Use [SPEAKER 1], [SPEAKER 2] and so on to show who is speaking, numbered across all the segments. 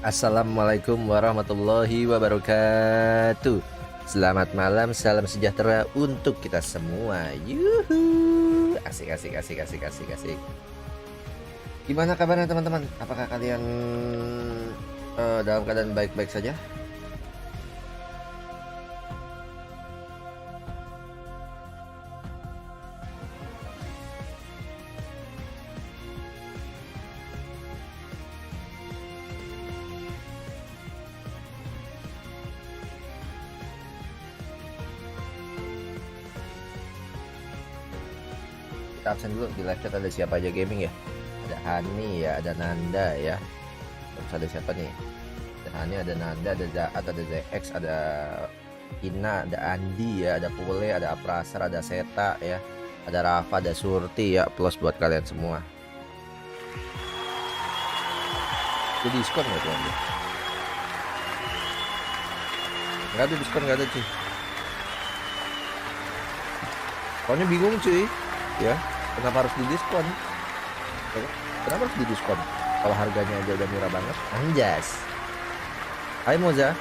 [SPEAKER 1] Assalamualaikum warahmatullahi wabarakatuh. Selamat malam, salam sejahtera untuk kita semua. Yuhu. Asik. Gimana kabarnya teman-teman? Apakah kalian dalam keadaan baik-baik saja? Kita absen dulu, di live chat ada siapa aja gaming ya? Ada Hani ya, ada Nanda ya. Terus ada siapa nih? Ada Hani, ada Nanda, ada Zaat, ada ZX, ada Ina, ada Andi ya, ada Pule, ada Aprasar, ada Seta ya, ada Rafa, ada Surti ya. Plus buat kalian semua. Jadi diskon nggak tuh? Nggak ada diskon, nggak ada cuy. Pokoknya bingung cuy. Ya, kenapa harus didiskon? Kenapa harus didiskon? Kalau harganya aja udah murah banget. Anjas. Hai Moza.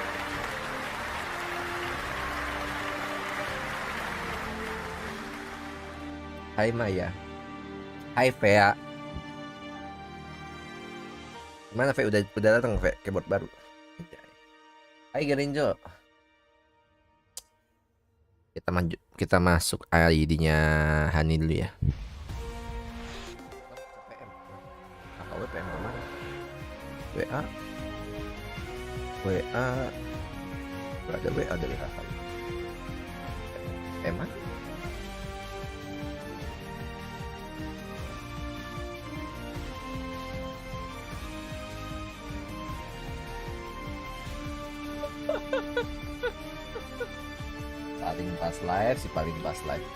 [SPEAKER 1] Hai Maya. Hai Vea. Gimana Ve? Udah datang Ve? Keyboard baru. Hai Gerinjo. Kita masuk ID-nya Hani dulu ya. WPM mana? WA. Gak ada WA dari Rafa. Emang? paling pas live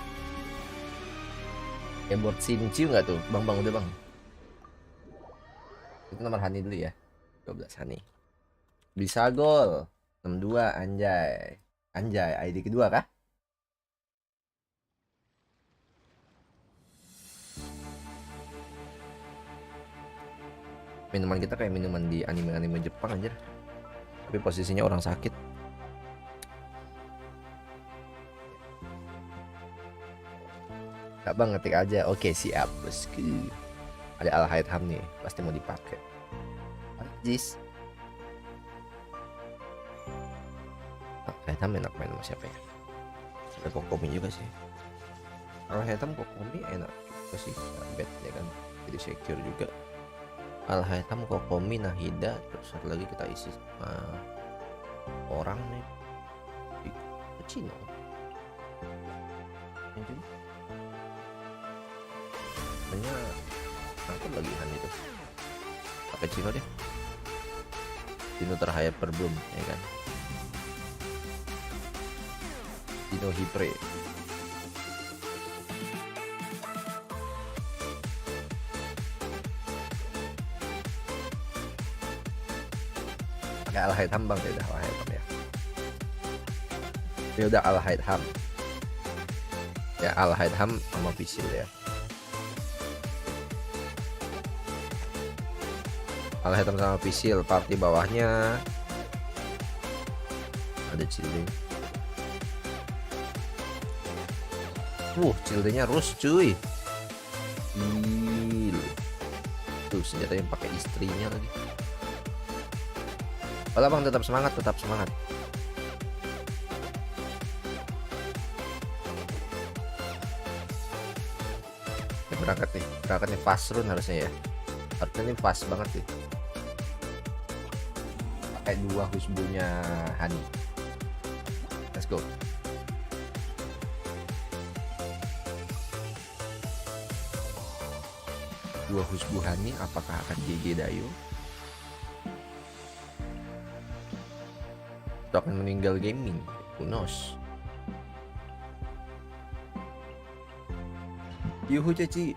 [SPEAKER 1] keyboard Sinci nggak tuh bang udah bang, itu nomor Hani dulu ya, 12 Hani bisa gol 62 anjay ID kedua kah? Minuman kita kayak minuman di anime Jepang anjir, tapi posisinya orang sakit. Kak bang ngetik aja, oke siap bosku. Ada Al-Haytham nih, pasti mau dipakai. Jis. Al-Haytham enak main sama siapa ya? Ada Kokomi juga sih. Al-Haytham Kokomi enak juga sih, bed ya kan, jadi secure juga. Al-Haytham Kokomi Nahida, terus satu lagi kita isi sama orang nih di Cina. Aku lagi itu pakai Cino deh, Cino terhyper belum ya kan, Cino Hipre pakai Al-Haytham bang, ya udah Al-Haytham ya udah Al-Haytham ya, Al-Haytham sama Visil ya. Al-Haytham sama Visil, party bawahnya ada Cilde. Cildenya Rus cuy. Tuh senjata yang pakai istrinya lagi. Olah bang, tetap semangat. Ya, berangkat nih fast run harusnya ya. Harusnya ini fast banget sih. Pakai 2 husbunya Hani. Let's go. Dua husbu Hani, apakah akan GG Dayo? Atau akan meninggal gaming? Who knows? Yuhu Ceci.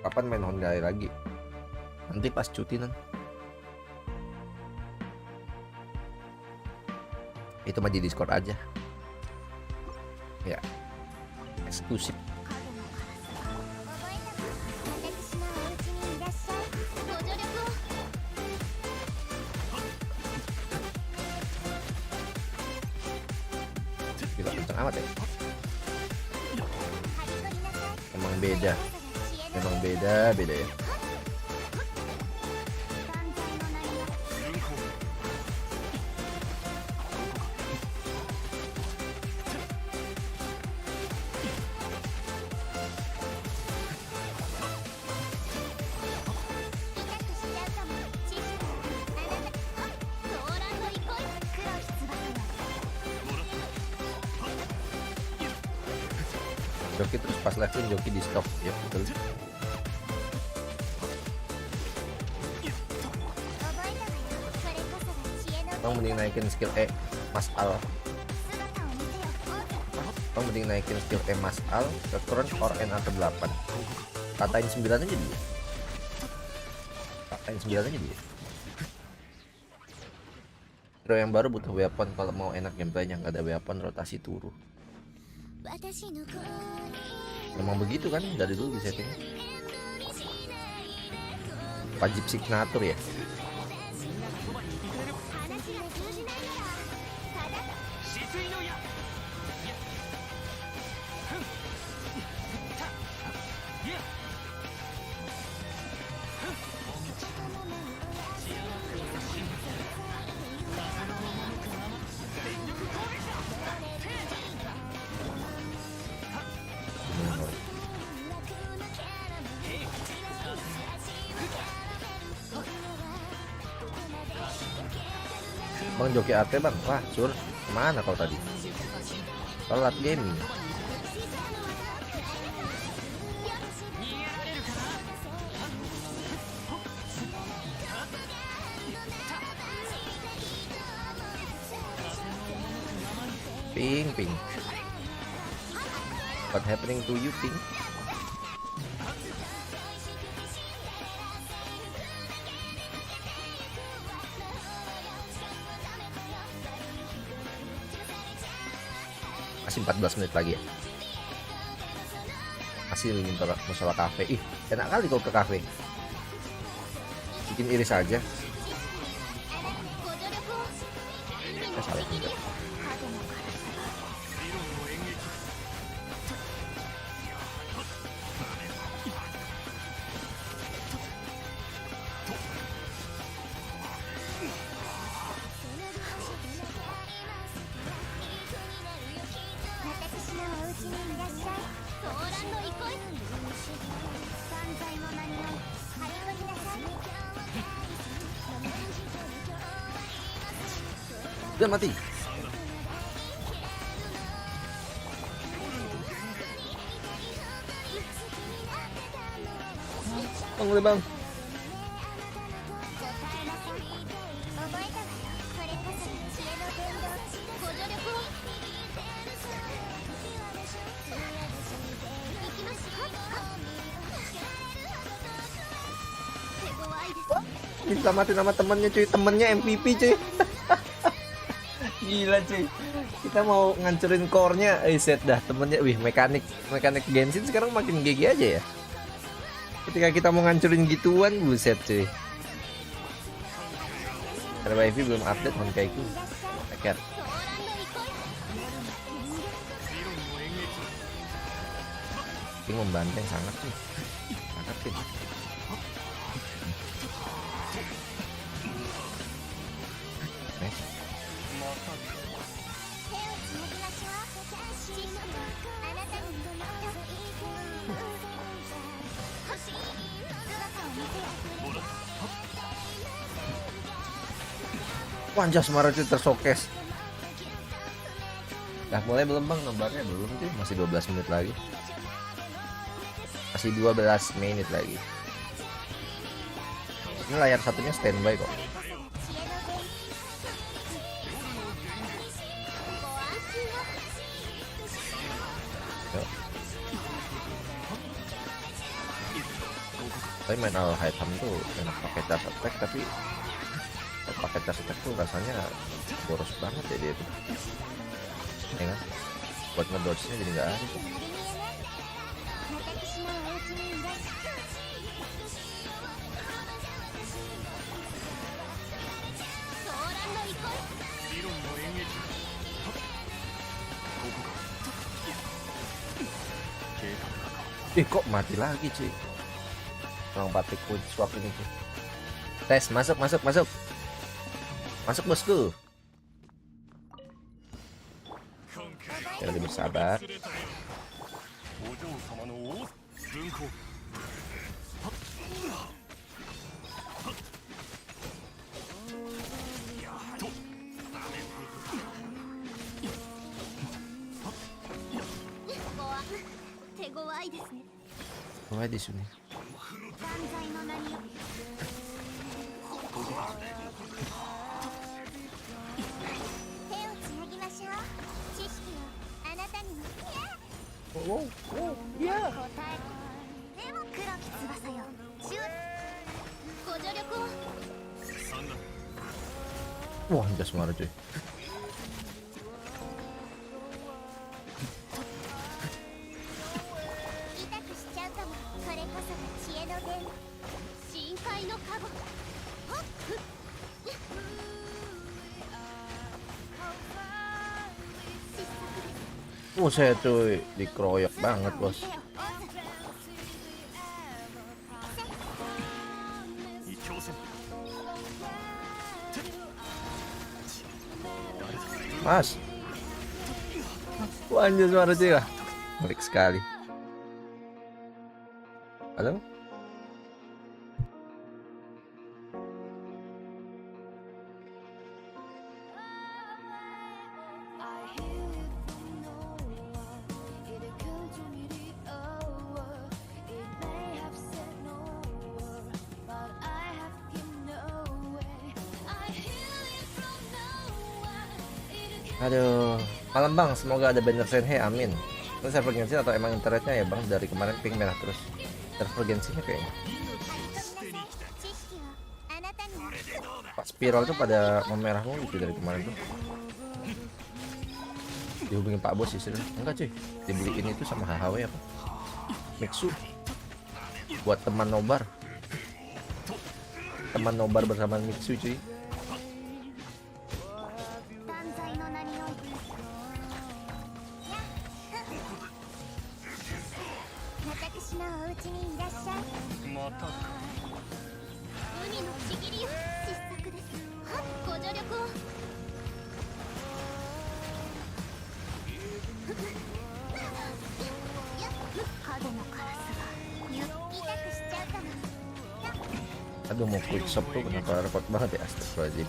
[SPEAKER 1] Kapan main Honda lagi? Nanti pas cuti nanti. Itu mah di Discord aja. Ya. Eksklusif. memang beda ya. Joki terus pas live stream joki di stop ya, betul. Bang mending naikin skill Mas Al. Bang mending naikin skill Mas Al ke current or N atau 8. Katain 9 aja dia. Katain 9 aja dia. Hero yang baru butuh weapon kalau mau enak gameplaynya, nggak ada weapon rotasi turu. Memang begitu kan dari dulu di setting. Wajib signature ya. Bang joki AT bang, wah sur, kemana kau tadi? Telat gaming. Ping. What happening to you, Ping? Masih 14 menit lagi ya. Masih ingin masalah kafe. Ih, enak kali kau ke kafe. Bikin iris aja. Salah juga. Udah mati. Bang, boleh bang. Diselamatin sama temennya cuy, temennya MVP cuy. Gila cuy, kita mau ngancurin core-nya, set dah temennya. Wih, mekanik Genshin sekarang makin GG aja ya. Ketika kita mau ngancurin gituan, buset cuy. Karena Wifi belum update Monkaiku. Paket. Ini membanteng sangat nih. Sangat nih. Wanjas Maruti tersokes. Nah mulai belum bang nobarnya? Belum sih, masih 12 menit lagi. Masih 12 menit lagi. Ini layar satunya standby kok. Yuk. Tapi main Al Hitam tuh enak pakai charge attack, tapi pakai charge attack tuh rasanya boros banget ya dia tuh. Ya kan? Buat ngedodge-nya jadi nggak ada tuh. Kok mati lagi cuy. Orang batik quick swap ini cuy. Tes, masuk bosku. Ya, lebih bersabar. Wah, di sini. Ya. Wah, jas marah cuy. Saya cuy dikeroyok banget bos. Mas, anjir suara cuy lah, menarik sekali. Halo? Aduh, malam bang, semoga ada banner Senhe, amin. Itu server Genshin atau emang internetnya ya bang? Dari kemarin ping merah terus. Server Genshinnya kayaknya. Pak spiral tuh pada memerah mulu gitu dari kemarin tuh. Dihubungin Pak Bos sih sudah. Enggak cuy, dibeliin itu sama HHW apa? Mixu. Buat teman nobar. Teman nobar bersama Mixu cuy. Aduh, mau quick shop tuh kenapa repot banget ya, astagfirullahaladzim.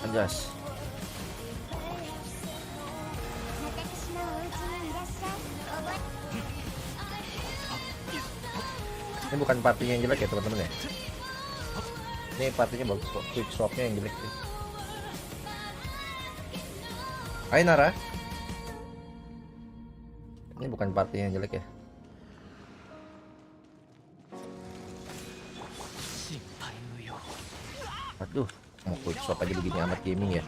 [SPEAKER 1] Anjas. Ini bukan partinya yang jelek ya teman-teman ya. Ini partinya bagus kok, quick swapnya yang jelek sih. Hai Nara. Ini bukan partinya yang jelek ya. Aduh, mau quick swap aja begini amat gaming ya.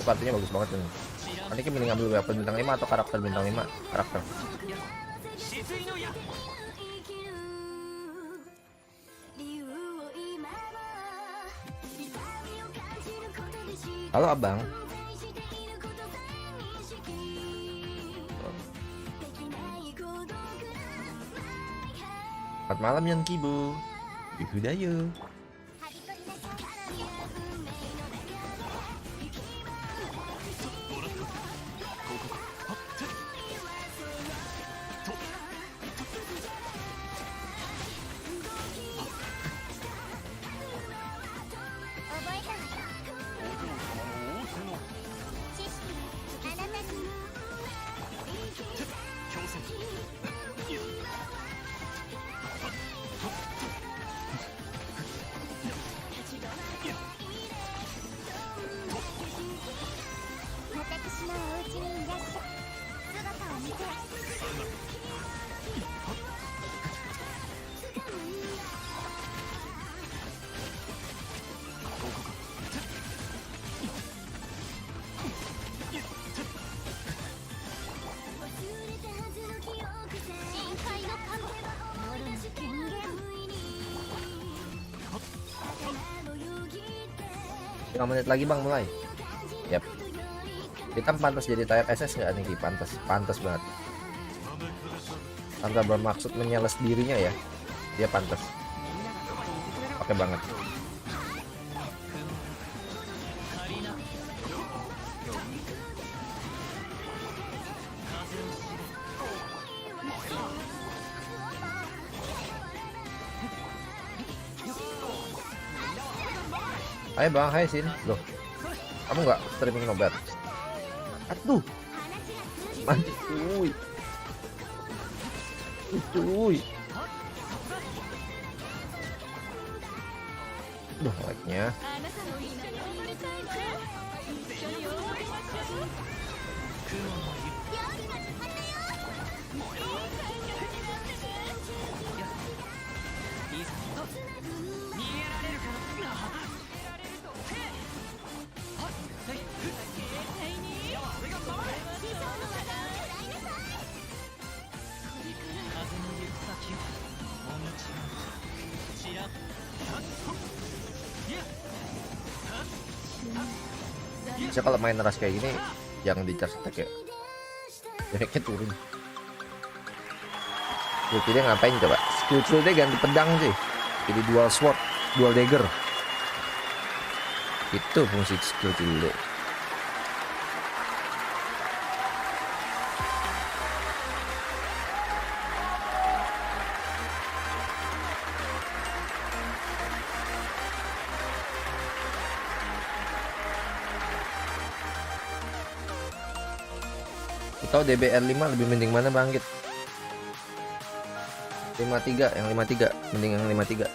[SPEAKER 1] Partinya bagus banget nih. Nanti kita mending ambil weapon bintang 5 atau karakter bintang 5 karakter. Halo abang. Selamat malam Yan Kibo. Yuhudayo. 5 menit lagi bang mulai. Yap. Kita pantas jadi tayar SS nggak nih? Pantas banget. Tanpa bermaksud menyales dirinya ya. Dia pantas. Oke banget. Hai bang, hai Sin. Loh, kamu nggak streaming Nobar? Aduh, mati cuy. Cuy. Duh, like-nya. Bisa kalau main ras kayak gini jangan di charge attack ya, damage-nya turun. Skill dia ngapain coba? Skill dia ganti pedang sih, jadi dual sword, dual dagger. Itu fungsi skill dia. Tahu DBR 5 lebih mending mana bangkit? 53, yang 53 mending yang 53.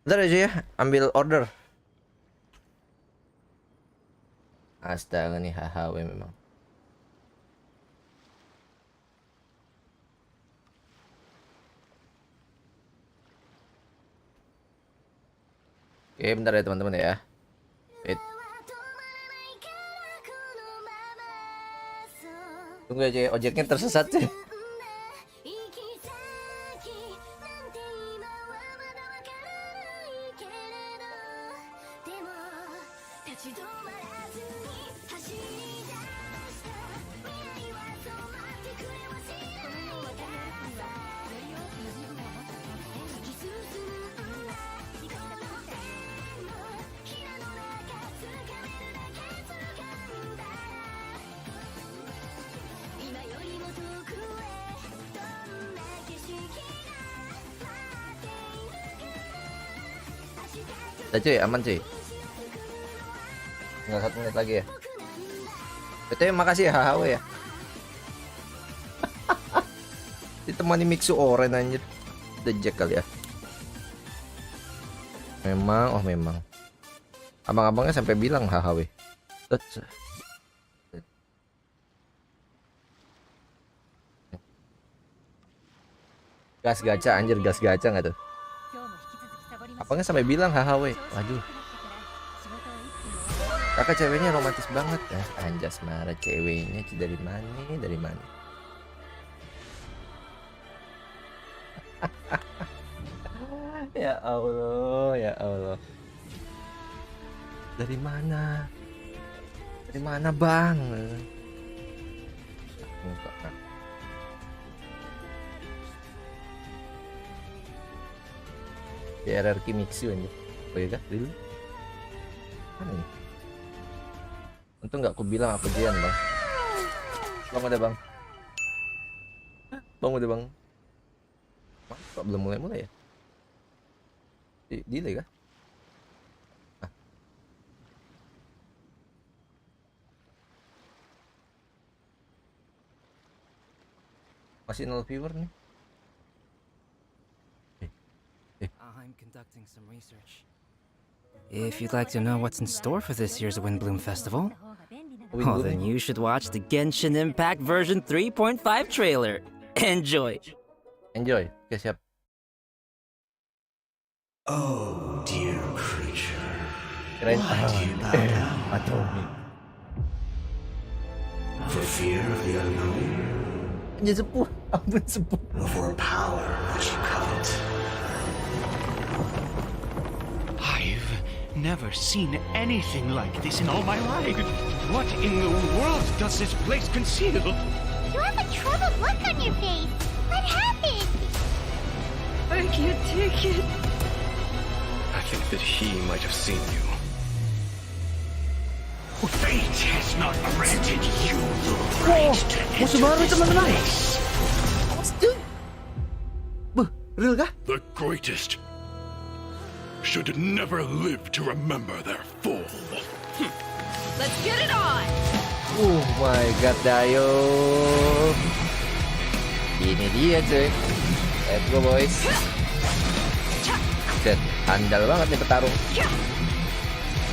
[SPEAKER 1] Bentar aja ya, ambil order. Astaga nih HHW memang. Oke, bentar ya teman-teman ya. Tunggu aja ya, ojeknya tersesat sih. Udah cuy, aman cuy. Tinggal 1 menit lagi ya. BTW makasih ya HHW ya. Ditemani Mixu Oren anjir. The Jack kali ya. Memang, oh memang. Abang-abangnya sampai bilang HHW. Gas gacha anjir, gas gacha nggak tuh? Apanya sampai bilang HHW. Waduh. Kakak ceweknya romantis banget ya. Anjas marah ceweknya dari mana? Dari mana? Ya Allah, ya Allah. Dari mana? Dari mana, Bang? RRQ Mixu anjir. Oh iya kah? Dulu. Mana nih? Untung nggak aku bilang aku Jian bang. Bang udah bang. Bang udah bang. Kok belum mulai ya? Delay kah? Ah. Masih 0 viewer nih.
[SPEAKER 2] I'm conducting some research. If you'd like to know what's in store for this year's Windbloom Festival, well, then you should watch the Genshin Impact version 3.5 trailer. Enjoy.
[SPEAKER 1] Enjoy. Oke, siap.
[SPEAKER 3] Oh, dear creature.
[SPEAKER 1] Kirain
[SPEAKER 3] Why do you bow down?
[SPEAKER 1] Atomi.
[SPEAKER 3] For fear of the unknown?
[SPEAKER 1] Aja sepuh. Ampun sepuh.
[SPEAKER 3] Or for power that you covet?
[SPEAKER 4] I've never seen anything like this in all my life. What in the world does this place conceal?
[SPEAKER 5] You have a troubled look on your face. What happened?
[SPEAKER 6] I can't take it.
[SPEAKER 4] I think that he might have seen you. Fate has not granted you the right to enter this place.
[SPEAKER 1] Real kah?
[SPEAKER 4] The greatest should never live to remember their fall.
[SPEAKER 6] Let's get it on!
[SPEAKER 1] Oh my god, Dayo. Ini dia cuy. Let's go boys. Set, handal banget nih petarung.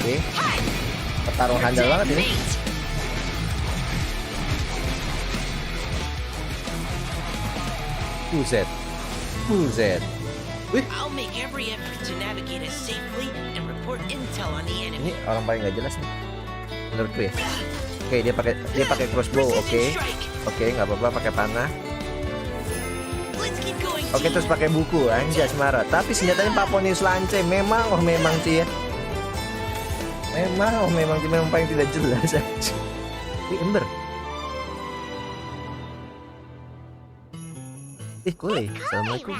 [SPEAKER 1] Oke. Petarung handal banget ini. Buset. Buset. Wih,
[SPEAKER 7] I'll make every effort to navigate as safely and report intel on the
[SPEAKER 1] ini
[SPEAKER 7] enemy.
[SPEAKER 1] orang paling nggak jelas nih. Menurutku ya. Oke, dia pakai crossbow, oke. Oke, nggak apa-apa pakai panah.
[SPEAKER 7] Let's keep going,
[SPEAKER 1] Oke, terus pakai buku, anjas marah. Tapi senjatanya Paponius Lance, memang sih ya. Memang paling tidak jelas aja. Wih, Ember. Kule, assalamualaikum.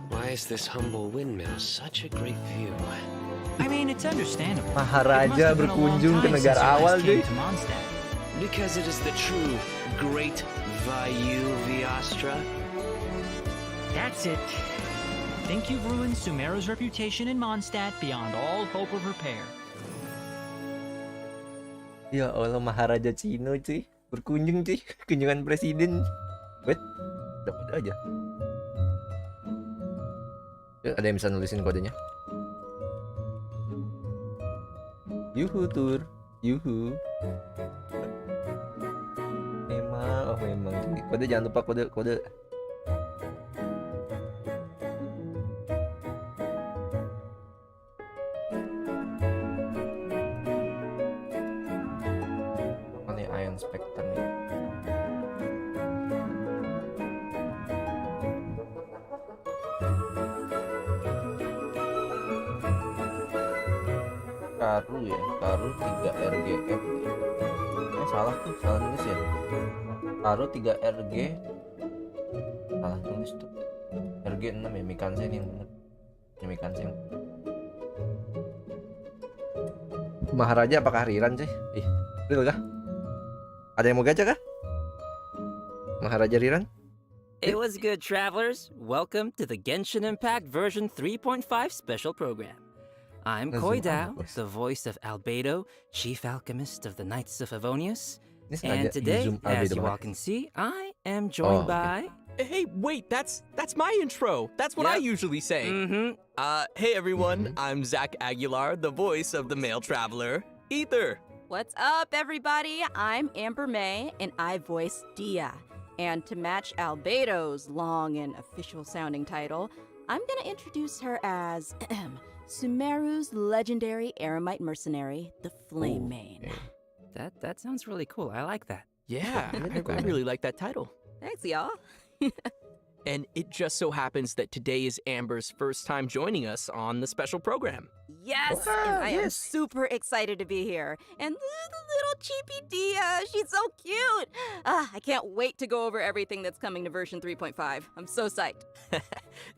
[SPEAKER 8] Why is this humble windmill such a great view?
[SPEAKER 2] I mean, it's understandable.
[SPEAKER 1] Maharaja berkunjung ke negara awal, cuy.
[SPEAKER 8] Because it is the true great Vayu Viastra.
[SPEAKER 9] That's it. Think you've ruined Sumeru's reputation in Mondstadt beyond all hope of repair.
[SPEAKER 1] Ya Allah, Maharaja Cino cuy. Berkunjung cuy. Kunjungan presiden. Wait, dapat aja. Ya, ada yang bisa nulisin kodenya? Yuhu tur. Yuhu. Memang. Kode jangan lupa kode. Iron Spectre nih. Karu 3 RGF. Salah nulis ya. Karu 3 RG. Salah nulis tuh. RG 6 ya, Mikansen yang bener. Ya Mikansen. Maharaja apakah Riran sih? Real kah? Ada yang mau gacha kah? Maharaja Riran?
[SPEAKER 2] It was good, travelers. Welcome to the Genshin Impact version 3.5 special program. I'm Koida, the voice of Albedo, chief alchemist of the Knights of Favonius. And today, as you all can see, I am joined by...
[SPEAKER 10] Hey, wait, that's my intro. That's what I usually say. Hey everyone, I'm Zach Aguilar, the voice of the male traveler, Ether.
[SPEAKER 6] What's up, everybody? I'm Amber May, and I voice Dia. And to match Albedo's long and official-sounding title, I'm gonna introduce her as Sumeru's legendary Aramite mercenary, the Flame Mane.
[SPEAKER 2] That sounds really cool. I like that.
[SPEAKER 10] Yeah, I really like that title.
[SPEAKER 6] Thanks, y'all.
[SPEAKER 10] And it just so happens that today is Amber's first time joining us on the special program.
[SPEAKER 6] Yes, and I am super excited to be here. And the little cheapy Dia, she's so cute. I can't wait to go over everything that's coming to version 3.5. I'm so psyched.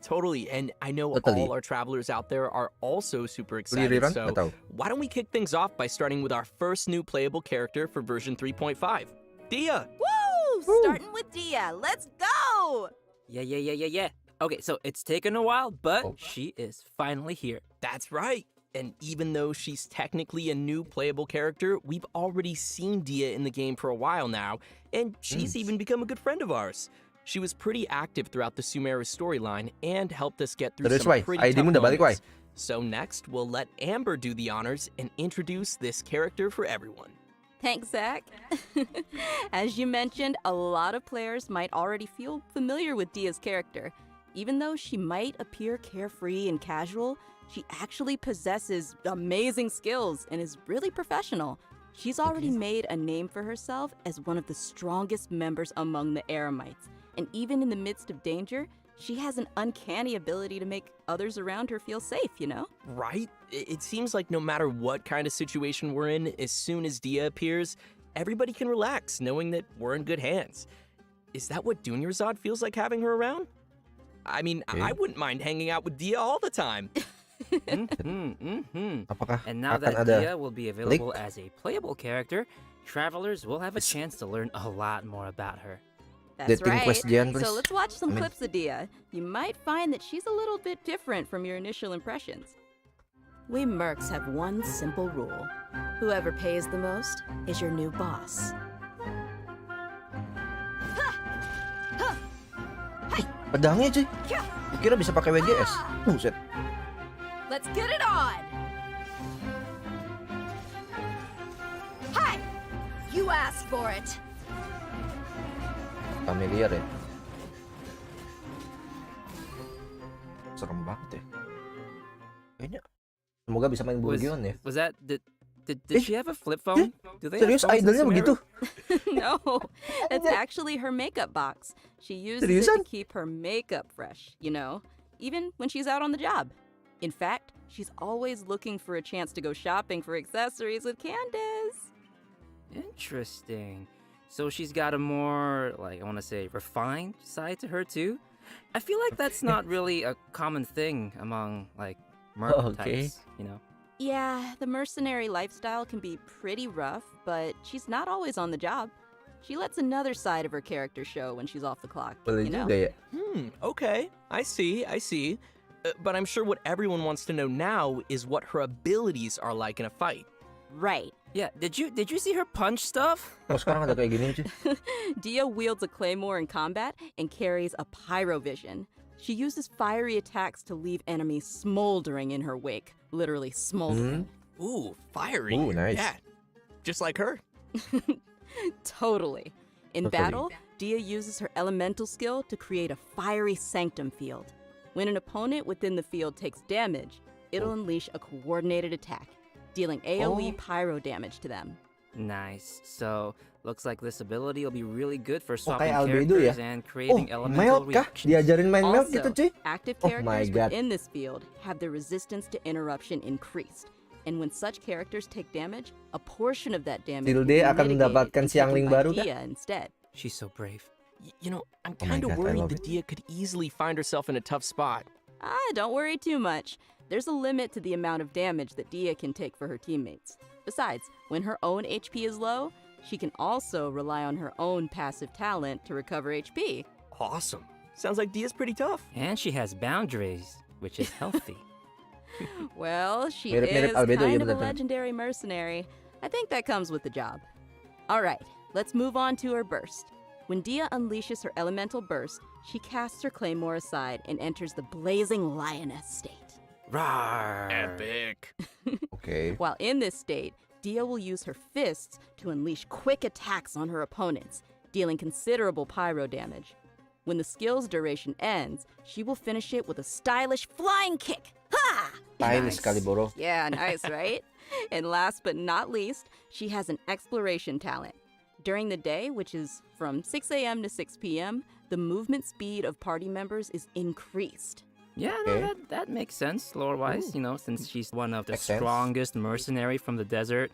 [SPEAKER 10] Totally, and I know all our travelers out there are also super excited, so why don't we kick things off by starting with our first new playable character for version 3.5, Dia!
[SPEAKER 6] Woo! Starting with Dia, let's go!
[SPEAKER 2] Yeah. Okay, so it's taken a while, but she is finally here.
[SPEAKER 10] That's right. And even though she's technically a new playable character, we've already seen Dia in the game for a while now, and she's even become a good friend of ours. She was pretty active throughout the Sumeru storyline and helped us get through some pretty tough moments. So next, we'll let Amber do the honors and introduce this character for everyone.
[SPEAKER 6] Thanks, Zach. As you mentioned, a lot of players might already feel familiar with Dia's character. Even though she might appear carefree and casual, she actually possesses amazing skills and is really professional. She's already made a name for herself as one of the strongest members among the Eremites. And even in the midst of danger, she has an uncanny ability to make others around her feel safe, you know?
[SPEAKER 10] Right? It seems like no matter what kind of situation we're in, as soon as Dia appears, everybody can relax knowing that we're in good hands. Is that what Dunyarzad feels like having her around? I mean, I wouldn't mind hanging out with Dia all the time.
[SPEAKER 2] And now that Dia will be available as a playable character, travelers will have a chance to learn a lot more about her.
[SPEAKER 6] That's right. So let's watch some clips of Dia. You might find that she's a little bit different from your initial impressions. We mercs have one simple rule. Whoever pays the most is your new boss.
[SPEAKER 1] Pedangnya cuy. Kira bisa pakai WGS. Buset.
[SPEAKER 6] Let's get it on. Hi. You asked for it.
[SPEAKER 1] Familiar ya. Serem banget ya. Kayaknya semoga bisa main Burgion ya.
[SPEAKER 2] Was that did she have a flip phone? Do they
[SPEAKER 1] serius idolnya begitu?
[SPEAKER 6] No, that's actually her makeup box. She uses it to keep her makeup fresh, you know, even when she's out on the job. In fact, she's always looking for a chance to go shopping for accessories with Candace.
[SPEAKER 2] Interesting. So she's got a more, like, I want to say, refined side to her too? I feel like that's not really a common thing among, like, merc types, you know?
[SPEAKER 6] Yeah, the mercenary lifestyle can be pretty rough, but she's not always on the job. She lets another side of her character show when she's off the clock, you know?
[SPEAKER 10] Okay, I see. But I'm sure what everyone wants to know now is what her abilities are like in a fight.
[SPEAKER 6] Right.
[SPEAKER 2] Yeah, did you see her punch stuff?
[SPEAKER 1] Oh, sekarang ada kayak gini cuy.
[SPEAKER 6] Dia wields a claymore in combat and carries a pyrovision. She uses fiery attacks to leave enemies smoldering in her wake. Literally smoldering.
[SPEAKER 10] Ooh, fiery.
[SPEAKER 1] Ooh, nice.
[SPEAKER 10] Yeah, just like her.
[SPEAKER 6] Totally. In battle, Dia uses her elemental skill to create a fiery sanctum field. When an opponent within the field takes damage, it'll unleash a coordinated attack, dealing AoE pyro damage to them.
[SPEAKER 2] Nice. So, looks like this ability will be really good for swapping
[SPEAKER 1] Albedo
[SPEAKER 2] characters and creating elemental reactions.
[SPEAKER 1] Diajarin main melt gitu cuy.
[SPEAKER 6] Active characters within this field have their resistance to interruption increased. And when such characters take damage, a portion of that damage will be
[SPEAKER 1] akan mendapatkan siangling baru
[SPEAKER 6] Dia instead.
[SPEAKER 2] She's so brave.
[SPEAKER 10] You know, I'm kind of worried that Dia could easily find herself in a tough spot.
[SPEAKER 6] Don't worry too much. There's a limit to the amount of damage that Dia can take for her teammates. Besides, when her own HP is low, she can also rely on her own passive talent to recover HP.
[SPEAKER 10] Awesome. Sounds like Dia's pretty tough.
[SPEAKER 2] And she has boundaries, which is healthy.
[SPEAKER 6] Well, she is kind of a legendary mercenary. I think that comes with the job. All right, let's move on to her burst. When Dia unleashes her elemental burst, she casts her claymore aside and enters the blazing lioness state.
[SPEAKER 10] Rawr. Epic.
[SPEAKER 1] Okay.
[SPEAKER 6] While in this state, Dia will use her fists to unleash quick attacks on her opponents, dealing considerable pyro damage. When the skill's duration ends, she will finish it with a stylish flying kick. Ha!
[SPEAKER 1] Stylish Caliboro.
[SPEAKER 6] Yeah, nice, right? And last but not least, she has an exploration talent. During the day, which is from 6 a.m. to 6 p.m., the movement speed of party members is increased.
[SPEAKER 2] Yeah, no, that makes sense, lore-wise, you know, since she's one of the strongest mercenary from the desert.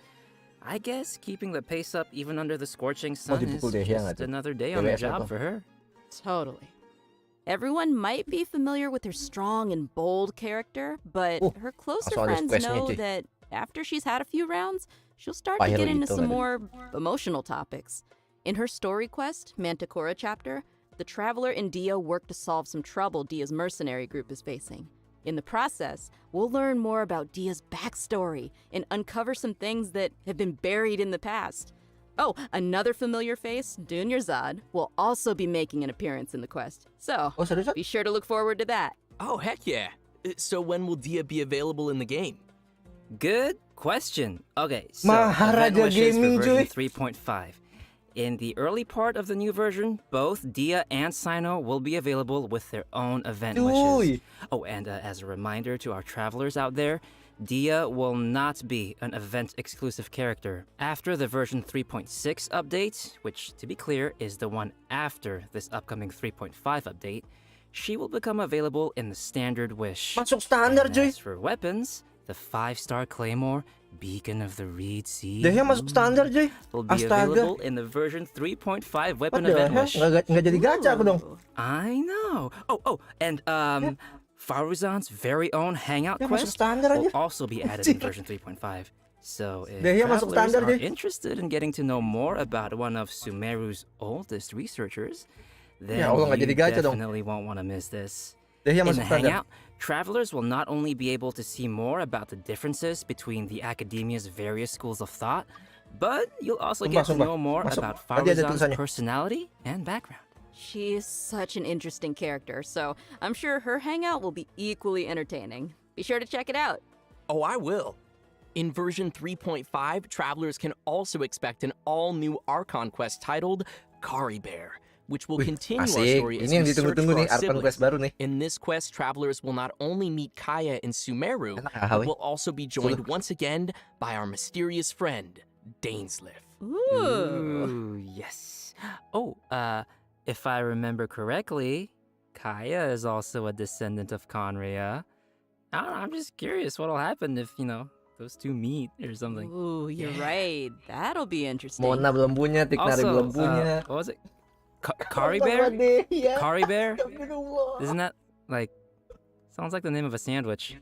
[SPEAKER 2] I guess keeping the pace up even under the scorching sun is just another day on the job for her.
[SPEAKER 6] Totally. Everyone might be familiar with her strong and bold character, but her closer friends know that after she's had a few rounds, she'll start to get into some more emotional topics. In her story quest, Manticora chapter, the Traveler and Dia work to solve some trouble Dia's mercenary group is facing. In the process, we'll learn more about Dia's backstory and uncover some things that have been buried in the past. Oh, another familiar face, Dunyarzad, will also be making an appearance in the quest. So,
[SPEAKER 1] seriusan?
[SPEAKER 6] be sure to look forward to that.
[SPEAKER 10] Oh, heck yeah. So when will Dia be available in the game?
[SPEAKER 2] Good question. Okay, so
[SPEAKER 1] Maharaja
[SPEAKER 2] event wishes
[SPEAKER 1] Gaming,
[SPEAKER 2] for version
[SPEAKER 1] cuy.
[SPEAKER 2] 3.5. In the early part of the new version, both Dia and Sino will be available with their own event wishes. Oh, and as a reminder to our travelers out there, Dia will not be an event-exclusive character. After the version 3.6 update, which, to be clear, is the one after this upcoming 3.5 update, she will become available in the standard wish.
[SPEAKER 1] Masuk standar,
[SPEAKER 2] And
[SPEAKER 1] Joy.
[SPEAKER 2] as for weapons, the 5-star Claymore, Beacon of the Reed Sea,
[SPEAKER 1] Dahya masuk standar, Joy.
[SPEAKER 2] will be
[SPEAKER 1] Astaga.
[SPEAKER 2] available in the version 3.5 weapon
[SPEAKER 1] What the
[SPEAKER 2] event
[SPEAKER 1] hell?
[SPEAKER 2] wish.
[SPEAKER 1] Nggak jadi gacha aku dong.
[SPEAKER 2] I know. Oh, and Faruzan's very own hangout
[SPEAKER 1] Ya, masuk
[SPEAKER 2] quest
[SPEAKER 1] standar
[SPEAKER 2] will
[SPEAKER 1] aja.
[SPEAKER 2] also be added in version 3.5. So if
[SPEAKER 1] Dahya masuk
[SPEAKER 2] travelers
[SPEAKER 1] standar,
[SPEAKER 2] are
[SPEAKER 1] Joy.
[SPEAKER 2] interested in getting to know more about one of Sumeru's oldest researchers, then
[SPEAKER 1] Ya Allah, nggak
[SPEAKER 2] you
[SPEAKER 1] jadi gacha dong.
[SPEAKER 2] definitely won't want to miss this.
[SPEAKER 1] Dahya
[SPEAKER 2] In
[SPEAKER 1] masuk
[SPEAKER 2] the
[SPEAKER 1] standar.
[SPEAKER 2] hangout, travelers will not only be able to see more about the differences between the academia's various schools of thought, but you'll also get to
[SPEAKER 1] Sumpah.
[SPEAKER 2] know more
[SPEAKER 1] Masuk.
[SPEAKER 2] about
[SPEAKER 1] Tadi ada
[SPEAKER 2] Faruzan's
[SPEAKER 1] tulisannya.
[SPEAKER 2] personality and background.
[SPEAKER 6] She is such an interesting character, so I'm sure her hangout will be equally entertaining. Be sure to check it out.
[SPEAKER 10] Oh, I will. In version 3.5, travelers can also expect an all-new Archon quest titled Kari Bear, which will
[SPEAKER 1] Wih,
[SPEAKER 10] continue our
[SPEAKER 1] asik.
[SPEAKER 10] story as
[SPEAKER 1] Ini yang
[SPEAKER 10] we search
[SPEAKER 1] ditunggu-tunggu
[SPEAKER 10] for
[SPEAKER 1] nih,
[SPEAKER 10] our
[SPEAKER 1] Archon
[SPEAKER 10] siblings.
[SPEAKER 1] quest baru nih.
[SPEAKER 10] In this quest, travelers will not only meet Kaya and Sumeru,
[SPEAKER 1] Enak,
[SPEAKER 10] but
[SPEAKER 1] Hawi.
[SPEAKER 10] will also be joined once again by our mysterious friend, Dainsliff.
[SPEAKER 2] Ooh, yes. Oh, if I remember correctly, Kaya is also a descendant of Conria. I don't know, I'm just curious what'll happen if, those two meet or something.
[SPEAKER 6] Ooh, you're right. That'll be interesting.
[SPEAKER 1] Mona belum punya, Tiknari belum
[SPEAKER 2] Also,
[SPEAKER 1] punya.
[SPEAKER 2] what was it? Kari Bear?
[SPEAKER 1] Dahya.
[SPEAKER 2] Kari Bear?
[SPEAKER 1] Astagfirullah.
[SPEAKER 2] Isn't that, sounds like the name of a sandwich.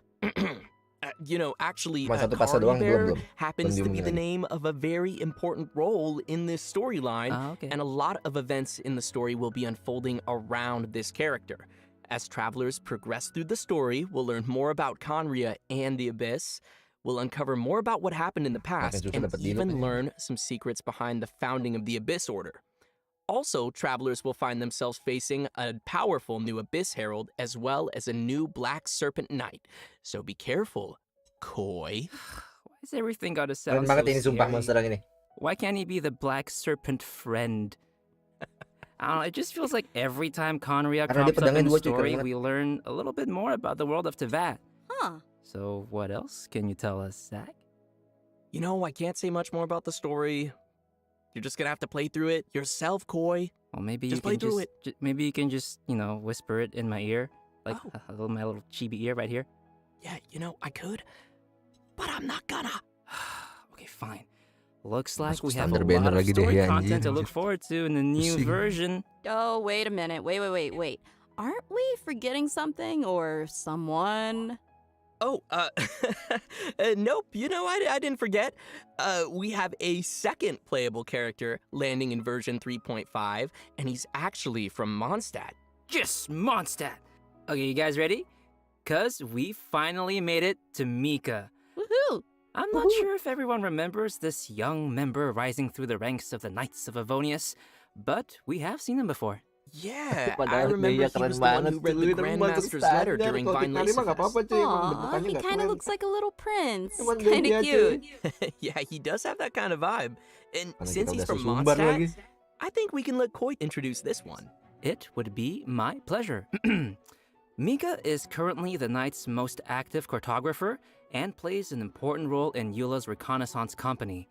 [SPEAKER 10] Actually,
[SPEAKER 1] Cuma satu fase
[SPEAKER 10] Kari
[SPEAKER 1] doang,
[SPEAKER 10] Bear
[SPEAKER 1] belum.
[SPEAKER 10] happens to
[SPEAKER 1] Belum
[SPEAKER 10] be the
[SPEAKER 1] diumumin lagi.
[SPEAKER 10] name of a very important role in this storyline,
[SPEAKER 2] Ah, okay.
[SPEAKER 10] and a lot of events in the story will be unfolding around this character. As travelers progress through the story, we'll learn more about Conria and the Abyss. We'll uncover more about what happened in the past,
[SPEAKER 1] susah
[SPEAKER 10] and
[SPEAKER 1] dapat diluk
[SPEAKER 10] even
[SPEAKER 1] nih.
[SPEAKER 10] learn some secrets behind the founding of the Abyss Order. Also, travelers will find themselves facing a powerful new Abyss Herald as well as a new Black Serpent Knight. So be careful, Koi.
[SPEAKER 2] Why is everything gotta
[SPEAKER 1] Keren
[SPEAKER 2] sound
[SPEAKER 1] banget
[SPEAKER 2] so
[SPEAKER 1] ini sumpah
[SPEAKER 2] scary?
[SPEAKER 1] monster yang ini.
[SPEAKER 2] Why can't he be the Black Serpent friend? I don't know, it just feels like every time Conria
[SPEAKER 1] Karena dia
[SPEAKER 2] crops up
[SPEAKER 1] pedangnya
[SPEAKER 2] in the
[SPEAKER 1] dua, cuy, keren
[SPEAKER 2] story,
[SPEAKER 1] banget.
[SPEAKER 2] we learn a little bit more about the world of Tevat.
[SPEAKER 6] Huh.
[SPEAKER 2] So what else can you tell us, Zach?
[SPEAKER 10] I can't say much more about the story. You're just gonna have to play through it yourself, Koi.
[SPEAKER 2] Well, maybe
[SPEAKER 10] Just
[SPEAKER 2] you
[SPEAKER 10] play
[SPEAKER 2] can
[SPEAKER 10] through
[SPEAKER 2] maybe you can just, whisper it in my ear, like
[SPEAKER 10] Oh.
[SPEAKER 2] my little chibi ear right here.
[SPEAKER 10] Yeah, I could, but I'm not gonna.
[SPEAKER 2] Okay, fine. Looks like
[SPEAKER 1] Masuk
[SPEAKER 2] we have a
[SPEAKER 1] standar
[SPEAKER 2] lot
[SPEAKER 1] banner
[SPEAKER 2] of
[SPEAKER 1] lagi deh
[SPEAKER 2] story
[SPEAKER 1] ya,
[SPEAKER 2] content to
[SPEAKER 1] anjir.
[SPEAKER 2] look forward to in the new
[SPEAKER 1] Pusing.
[SPEAKER 2] version.
[SPEAKER 6] Oh, wait a minute. Wait. Aren't we forgetting something or someone?
[SPEAKER 10] Oh, nope. I didn't forget. We have a second playable character landing in version 3.5, and he's actually from Mondstadt.
[SPEAKER 2] Yes, Mondstadt! Okay, you guys ready? Cause we finally made it to Mika.
[SPEAKER 6] Woohoo!
[SPEAKER 2] I'm not sure if everyone remembers this young member rising through the ranks of the Knights of Avonius, but we have seen him before.
[SPEAKER 10] Yeah, I
[SPEAKER 1] Padahal
[SPEAKER 10] remember
[SPEAKER 1] Dahya
[SPEAKER 10] he was
[SPEAKER 1] keren
[SPEAKER 10] the one
[SPEAKER 1] banget,
[SPEAKER 10] who read
[SPEAKER 1] cuy.
[SPEAKER 10] the
[SPEAKER 1] Tapi masuk
[SPEAKER 10] Grandmaster's letter
[SPEAKER 1] standar.
[SPEAKER 10] during
[SPEAKER 1] Kalau
[SPEAKER 10] Vine
[SPEAKER 1] Tiknari mah nggak apa-apa,
[SPEAKER 10] Lacerfest.
[SPEAKER 1] cuy. Emang
[SPEAKER 6] Aw,
[SPEAKER 1] bentukannya
[SPEAKER 6] he
[SPEAKER 1] nggak
[SPEAKER 6] kind of
[SPEAKER 1] keren.
[SPEAKER 6] looks like a little prince.
[SPEAKER 1] Cuman
[SPEAKER 6] Kind of
[SPEAKER 1] Dahya,
[SPEAKER 6] cute.
[SPEAKER 10] Yeah, he does have that kind of vibe. And
[SPEAKER 1] Karena
[SPEAKER 10] since
[SPEAKER 1] kita
[SPEAKER 10] he's
[SPEAKER 1] udah
[SPEAKER 10] from
[SPEAKER 1] sesumbar lagi.
[SPEAKER 10] Mondstadt, I think we can let Koi introduce this one.
[SPEAKER 2] It would be my pleasure. Mika is currently the Knight's most active cartographer and plays an important role in Eula's reconnaissance company.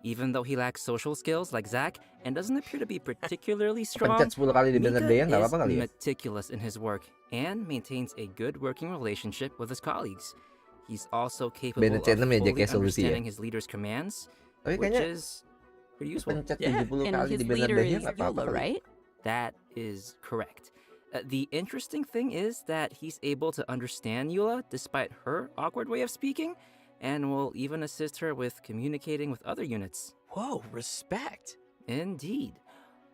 [SPEAKER 2] Even though he lacks social skills like Zack and doesn't appear to be particularly strong,
[SPEAKER 1] Pencet 10 kali di banner
[SPEAKER 2] Mika
[SPEAKER 1] Dahya nggak
[SPEAKER 2] is
[SPEAKER 1] apa-apa kali ya?
[SPEAKER 2] meticulous in his work and maintains a good working relationship with his colleagues. He's also capable
[SPEAKER 1] Banner
[SPEAKER 2] of
[SPEAKER 1] channel ya,
[SPEAKER 2] fully
[SPEAKER 1] Jack, ya, solusi ya?
[SPEAKER 2] understanding his leader's commands,
[SPEAKER 1] Tapi
[SPEAKER 2] which
[SPEAKER 1] kayaknya
[SPEAKER 2] is pretty useful.
[SPEAKER 1] pencet
[SPEAKER 10] Yeah,
[SPEAKER 1] 70
[SPEAKER 6] And
[SPEAKER 1] kali
[SPEAKER 6] his
[SPEAKER 1] di banner
[SPEAKER 6] leader
[SPEAKER 1] Dahya
[SPEAKER 6] is
[SPEAKER 1] nggak apa-apa
[SPEAKER 6] Eula,
[SPEAKER 1] kali.
[SPEAKER 6] right?
[SPEAKER 2] That is correct. The interesting thing is that he's able to understand Eula despite her awkward way of speaking, and will even assist her with communicating with other units.
[SPEAKER 10] Whoa, respect.
[SPEAKER 2] Indeed.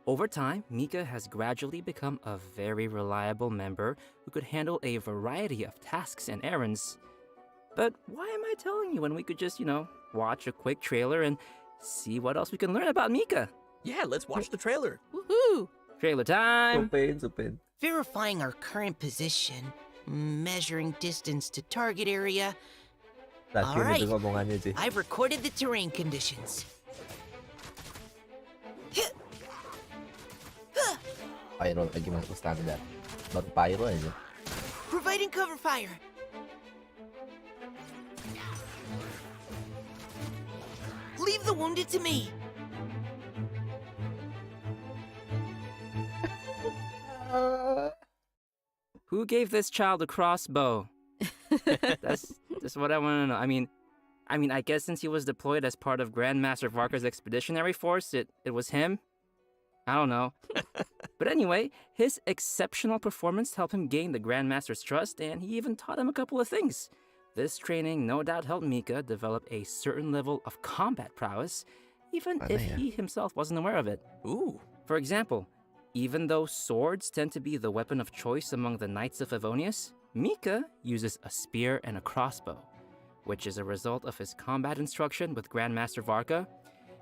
[SPEAKER 2] Over time, Mika has gradually become a very reliable member who could handle a variety of tasks and errands. But why am I telling you when we could just, watch a quick trailer and see what else we can learn about Mika?
[SPEAKER 10] Yeah, let's watch the trailer.
[SPEAKER 6] Woohoo!
[SPEAKER 2] Trailer time!
[SPEAKER 1] Supin.
[SPEAKER 7] Verifying our current position, measuring distance to target area.
[SPEAKER 1] Laki
[SPEAKER 7] Alright.
[SPEAKER 1] nito ngomongannya sih.
[SPEAKER 7] I've recorded the terrain conditions.
[SPEAKER 1] Pyro lagi masuk standar. Baru pyro aja.
[SPEAKER 7] Providing cover fire. Leave the wounded to me.
[SPEAKER 2] Who gave this child a crossbow? That's what I want to know. I mean, I guess since he was deployed as part of Grandmaster Varka's expeditionary force, it was him? I don't know. But anyway, his exceptional performance helped him gain the Grandmaster's trust, and he even taught him a couple of things. This training no doubt helped Mika develop a certain level of combat prowess, even if he himself wasn't aware of it.
[SPEAKER 10] Ooh.
[SPEAKER 2] For example, even though swords tend to be the weapon of choice among the Knights of Favonius, Mika uses a spear and a crossbow, which is a result of his combat instruction with Grandmaster Varka.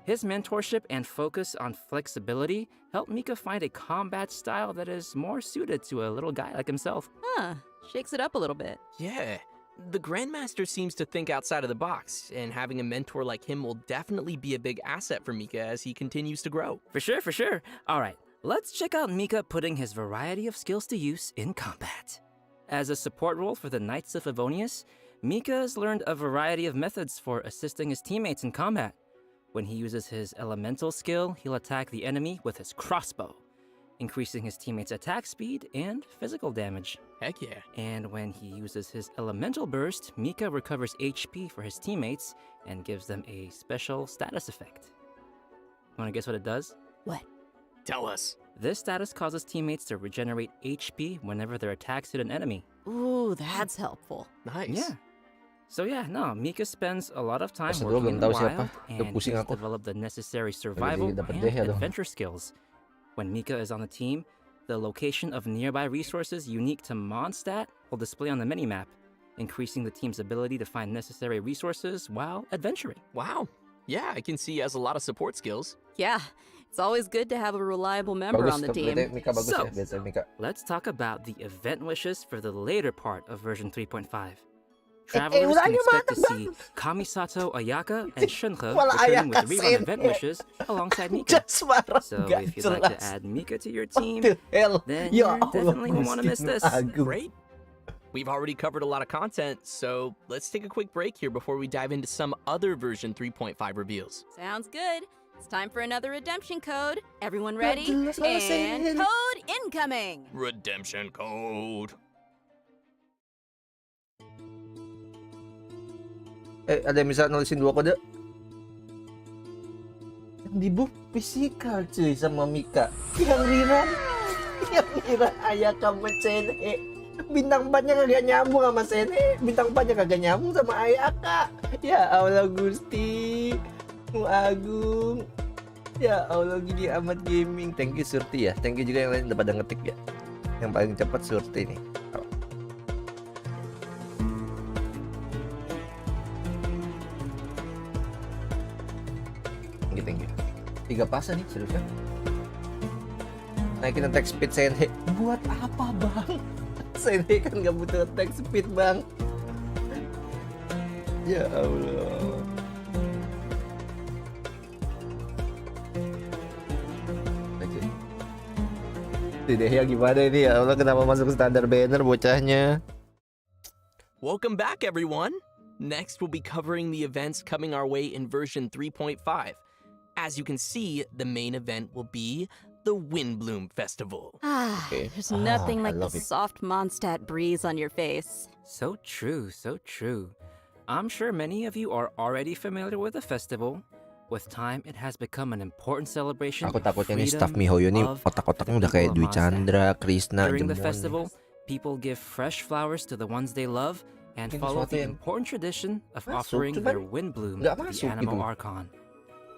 [SPEAKER 2] His mentorship and focus on flexibility helped Mika find a combat style that is more suited to a little guy like himself.
[SPEAKER 6] Huh. Shakes it up a little bit.
[SPEAKER 10] Yeah. The Grandmaster seems to think outside of the box, and having a mentor like him will definitely be a big asset for Mika as he continues to grow.
[SPEAKER 2] For sure. All right, let's check out Mika putting his variety of skills to use in combat. As a support role for the Knights of Favonius, Mika has learned a variety of methods for assisting his teammates in combat. When he uses his elemental skill, he'll attack the enemy with his crossbow, increasing his teammates' attack speed and physical damage.
[SPEAKER 10] Heck yeah.
[SPEAKER 2] And when he uses his elemental burst, Mika recovers HP for his teammates and gives them a special status effect. Wanna guess what it does?
[SPEAKER 6] What?
[SPEAKER 10] Tell us.
[SPEAKER 2] This status causes teammates to regenerate HP whenever their attacks hit an enemy.
[SPEAKER 6] Ooh, that's helpful.
[SPEAKER 10] Nice.
[SPEAKER 2] Yeah. So Mika spends a lot of time
[SPEAKER 1] Pas
[SPEAKER 2] working in
[SPEAKER 1] belum
[SPEAKER 2] the
[SPEAKER 1] tahu
[SPEAKER 2] wild
[SPEAKER 1] siapa. Udah
[SPEAKER 2] and
[SPEAKER 1] pusing
[SPEAKER 2] he's
[SPEAKER 1] aku.
[SPEAKER 2] developed the necessary survival
[SPEAKER 1] dapat
[SPEAKER 2] and
[SPEAKER 1] deh ya dong.
[SPEAKER 2] adventure skills. When Mika is on the team, the location of nearby resources unique to Mondstadt will display on the minimap, increasing the team's ability to find necessary resources while adventuring.
[SPEAKER 10] Wow. Yeah, I can see he has a lot of support skills.
[SPEAKER 6] Yeah, it's always good to have a reliable member
[SPEAKER 1] Bagus
[SPEAKER 6] on the
[SPEAKER 1] tuh,
[SPEAKER 6] team.
[SPEAKER 1] berarti Mika bagus
[SPEAKER 2] So,
[SPEAKER 1] ya, biasa Mika.
[SPEAKER 2] Let's talk about the event wishes for the later part of version 3.5.
[SPEAKER 1] Eh,
[SPEAKER 2] Travelers can
[SPEAKER 1] ulangnya
[SPEAKER 2] expect to
[SPEAKER 1] mana,
[SPEAKER 2] see Kamisato Ayaka and Shunhe
[SPEAKER 1] Malah
[SPEAKER 2] returning with
[SPEAKER 1] Ayaka
[SPEAKER 2] rerun
[SPEAKER 1] sen.
[SPEAKER 2] event wishes alongside Mika.
[SPEAKER 1] Just marah
[SPEAKER 2] So
[SPEAKER 1] nggak
[SPEAKER 2] if you'd like to
[SPEAKER 1] jelas.
[SPEAKER 2] add Mika to your
[SPEAKER 1] What
[SPEAKER 2] team,
[SPEAKER 1] the hell?
[SPEAKER 2] then
[SPEAKER 1] Ya
[SPEAKER 2] you're
[SPEAKER 1] Allah,
[SPEAKER 2] definitely gonna want to miss
[SPEAKER 1] Gusti
[SPEAKER 2] this.
[SPEAKER 1] Agung.
[SPEAKER 10] Great. We've already covered a lot of content, so let's take a quick break here before we dive into some other version 3.5 reveals.
[SPEAKER 6] Sounds good. It's time for another redemption code. Everyone ready?
[SPEAKER 1] jelas banget,
[SPEAKER 6] And
[SPEAKER 1] Sen.
[SPEAKER 6] code incoming.
[SPEAKER 10] Redemption code.
[SPEAKER 1] Ada yang bisa nulisin 2 kode? Yang di buff physical cuy sama Mika. Yang rerun Ayaka sama Sene. Bintang 4-nya kagak nyambung sama Sene. Bintang 4-nya kagak nyambung sama Ayaka. Ya Allah Gusti Agung. Ya Allah gini amat gaming. Thank you Surti ya. Thank you juga yang lain udah pada ngetik ya. Yang paling cepat Surti nih. Thank you. 3 pasang nih serius kan? Naikin attack speed Sene. Buat apa bang? Sene kan gak butuh attack speed bang. Ya Allah. Tidak ya gimana ini ya Allah, kenapa masuk standar banner bocahnya?
[SPEAKER 10] Welcome back, everyone. Next, we'll be covering the events coming our way in version 3.5. As you can see, the main event will be the Windbloom Festival.
[SPEAKER 1] Okay.
[SPEAKER 6] There's nothing
[SPEAKER 1] I
[SPEAKER 6] like the
[SPEAKER 1] love it.
[SPEAKER 6] soft Mondstadt breeze on your face.
[SPEAKER 2] So true. I'm sure many of you are already familiar with the festival. With time, it has become an important celebration
[SPEAKER 1] Aku
[SPEAKER 2] of
[SPEAKER 1] takutnya nih
[SPEAKER 2] freedom,
[SPEAKER 1] staff Mihoyo nih
[SPEAKER 2] love,
[SPEAKER 1] otak-otaknya
[SPEAKER 2] for the
[SPEAKER 1] udah kayak
[SPEAKER 2] people
[SPEAKER 1] Dwi
[SPEAKER 2] of Mondstadt.
[SPEAKER 1] Chandra, Krishna,
[SPEAKER 2] During the
[SPEAKER 1] Jemon.
[SPEAKER 2] festival, people give fresh flowers to the ones they love and
[SPEAKER 1] Ini
[SPEAKER 2] follow
[SPEAKER 1] sesuatu
[SPEAKER 2] the
[SPEAKER 1] yang
[SPEAKER 2] important tradition of
[SPEAKER 1] masuk,
[SPEAKER 2] offering
[SPEAKER 1] cuman
[SPEAKER 2] their wind bloom
[SPEAKER 1] nggak
[SPEAKER 2] to the
[SPEAKER 1] masuk
[SPEAKER 2] animal
[SPEAKER 1] gitu.
[SPEAKER 2] archon.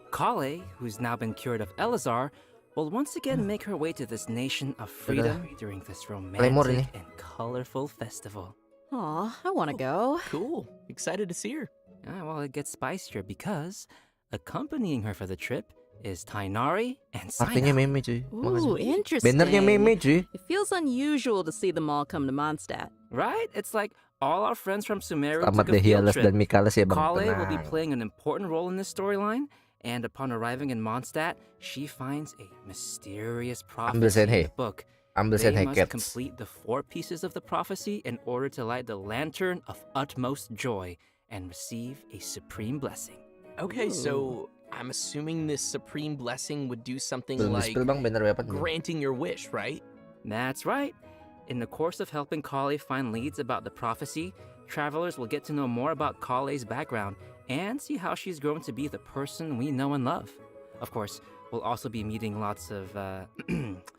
[SPEAKER 2] Kale, who's now been cured of Elazar, will once again make her way to this nation of freedom during this
[SPEAKER 1] ini.
[SPEAKER 2] romantic and colorful festival.
[SPEAKER 6] Aw, I want to go.
[SPEAKER 10] Cool. Excited to see her.
[SPEAKER 2] Well, it gets spicier because accompanying her for the trip is Tainari and
[SPEAKER 1] Artinya
[SPEAKER 2] Saina.
[SPEAKER 1] meme cuy.
[SPEAKER 6] Ooh, interesting.
[SPEAKER 1] Bannernya meme cuy.
[SPEAKER 6] It feels unusual to see them all come to Mondstadt.
[SPEAKER 2] Right? It's like all our friends from Sumeru
[SPEAKER 1] Selamat
[SPEAKER 2] took a
[SPEAKER 1] deh
[SPEAKER 2] field
[SPEAKER 1] Hialas
[SPEAKER 2] trip.
[SPEAKER 1] dan Mikalas ya bang.
[SPEAKER 2] Kale will be
[SPEAKER 1] Tenang.
[SPEAKER 2] playing an important role in this storyline, and upon arriving in Mondstadt, she finds a mysterious prophecy in
[SPEAKER 1] Senhei.
[SPEAKER 2] the book.
[SPEAKER 1] Ambil
[SPEAKER 2] They
[SPEAKER 1] Senhei
[SPEAKER 2] must
[SPEAKER 1] Cats.
[SPEAKER 2] complete the 4 pieces of the prophecy in order to light the lantern of utmost joy and receive a supreme blessing.
[SPEAKER 10] Okay, so I'm assuming this supreme blessing would do something
[SPEAKER 1] Belum
[SPEAKER 10] like
[SPEAKER 1] di-spill bang banner weapon.
[SPEAKER 10] granting your wish, right?
[SPEAKER 2] That's right. In the course of helping Kale find leads about the prophecy, travelers will get to know more about Kale's background and see how she's grown to be the person we know and love. Of course, we'll also be meeting lots of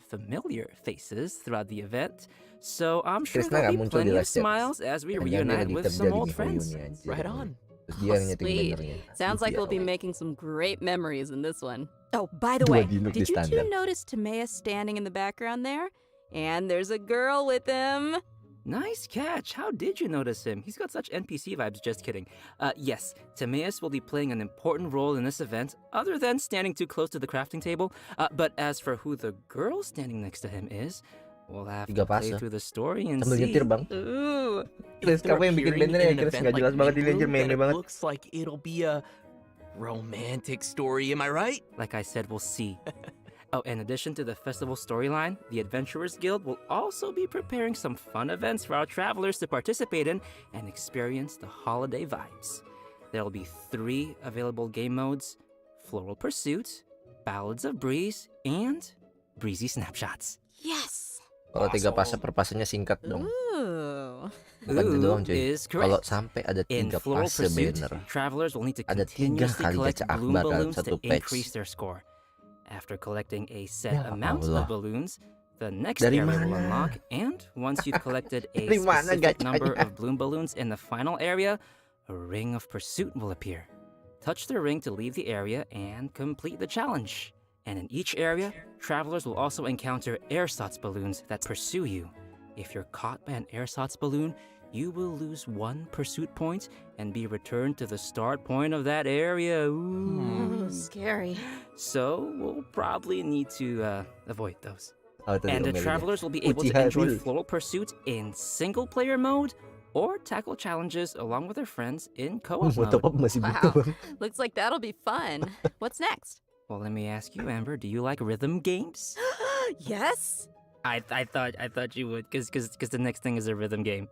[SPEAKER 2] familiar faces throughout the event, so I'm sure
[SPEAKER 1] Krishna
[SPEAKER 2] there'll
[SPEAKER 1] nggak
[SPEAKER 2] be
[SPEAKER 1] muncul di
[SPEAKER 2] plenty of
[SPEAKER 1] live chat.
[SPEAKER 2] smiles as we
[SPEAKER 1] Jangan-jangan dia
[SPEAKER 2] reunite
[SPEAKER 1] lagi
[SPEAKER 2] with
[SPEAKER 1] kerja
[SPEAKER 2] some
[SPEAKER 1] di
[SPEAKER 2] old
[SPEAKER 1] Mihoyo
[SPEAKER 2] friends.
[SPEAKER 1] nih, anjir.
[SPEAKER 10] Right on.
[SPEAKER 1] Terus dia yang nyeting
[SPEAKER 6] Sweet.
[SPEAKER 1] bannernya.
[SPEAKER 6] Sounds like we'll be
[SPEAKER 1] Ideal.
[SPEAKER 6] making some great memories in this one. Oh, by the
[SPEAKER 1] Dua
[SPEAKER 6] way,
[SPEAKER 1] dinuk
[SPEAKER 6] did
[SPEAKER 1] di
[SPEAKER 6] you two
[SPEAKER 1] standar.
[SPEAKER 6] notice Tamea standing in the background there? And there's a girl with him.
[SPEAKER 2] Nice catch. How did you notice him? He's got such NPC vibes. Just kidding. Yes, Timaeus will be playing an important role in this event, other than standing too close to the crafting table. But as for who the girl standing next to him is, we'll have to
[SPEAKER 1] Tiga
[SPEAKER 2] play
[SPEAKER 1] fase.
[SPEAKER 2] through the story and
[SPEAKER 1] Sambil
[SPEAKER 2] see.
[SPEAKER 1] nyetir bang.
[SPEAKER 6] Ooh.
[SPEAKER 1] Chris,
[SPEAKER 10] If they're
[SPEAKER 1] kamu yang bikin
[SPEAKER 10] appearing
[SPEAKER 1] banner
[SPEAKER 10] in
[SPEAKER 1] ya
[SPEAKER 10] an
[SPEAKER 1] Chris,
[SPEAKER 10] event
[SPEAKER 1] nggak jelas
[SPEAKER 10] like
[SPEAKER 1] banget ini anjir,
[SPEAKER 10] Menyinggung, then
[SPEAKER 1] meme
[SPEAKER 10] it
[SPEAKER 1] banget.
[SPEAKER 10] looks like it'll be a romantic story, am I right?
[SPEAKER 2] Like I said, we'll see. Oh, in addition to the festival storyline, the Adventurers Guild will also be preparing some fun events for our travelers to participate in and experience the holiday vibes. There will be 3 available game modes: Floral Pursuit, Ballads of Breeze, and Breezy Snapshots.
[SPEAKER 6] Yes.
[SPEAKER 1] Kalau 3 fase per fasenya singkat dong.
[SPEAKER 6] Ooh.
[SPEAKER 1] Bukan itu doang cuy.
[SPEAKER 2] is
[SPEAKER 1] Kalau
[SPEAKER 2] correct.
[SPEAKER 1] sampai ada
[SPEAKER 2] In
[SPEAKER 1] 3
[SPEAKER 2] Floral
[SPEAKER 1] fase
[SPEAKER 2] Pursuit,
[SPEAKER 1] banner,
[SPEAKER 2] travelers will need to
[SPEAKER 1] ada 3
[SPEAKER 2] continuously
[SPEAKER 1] kali
[SPEAKER 2] collect
[SPEAKER 1] gacha
[SPEAKER 2] bloom
[SPEAKER 1] akbar dalam
[SPEAKER 2] balloons to
[SPEAKER 1] 1 patch.
[SPEAKER 2] increase their score. After collecting a set
[SPEAKER 1] Ya
[SPEAKER 2] amount
[SPEAKER 1] Allah.
[SPEAKER 2] of balloons, the next
[SPEAKER 1] Dari
[SPEAKER 2] area will
[SPEAKER 1] mana?
[SPEAKER 2] unlock, and once you've collected a
[SPEAKER 1] Dari mana
[SPEAKER 2] specific number
[SPEAKER 1] gachanya?
[SPEAKER 2] of bloom balloons in the final area, a ring of pursuit will appear. Touch the ring to leave the area and complete the challenge. And in each area, travelers will also encounter ersatz balloons that pursue you. If you're caught by an ersatz balloon, you will lose 1 pursuit point and be returned to the start point of that area. Ooh.
[SPEAKER 6] Ooh, scary.
[SPEAKER 2] So we'll probably need to avoid those.
[SPEAKER 1] Oh, tadi
[SPEAKER 2] And the
[SPEAKER 1] omelnya.
[SPEAKER 2] travelers will be able to
[SPEAKER 1] Uchiha
[SPEAKER 2] enjoy
[SPEAKER 1] dulu.
[SPEAKER 2] floral pursuit in single player mode or tackle challenges along with their friends in co-op mode.
[SPEAKER 1] MemoTopUp masih buka
[SPEAKER 6] Wow.
[SPEAKER 1] bang.
[SPEAKER 6] Looks like that'll be fun. What's next?
[SPEAKER 2] Well, let me ask you, Amber, do you like rhythm games?
[SPEAKER 6] Yes.
[SPEAKER 2] I thought you would, because the next thing is a rhythm game.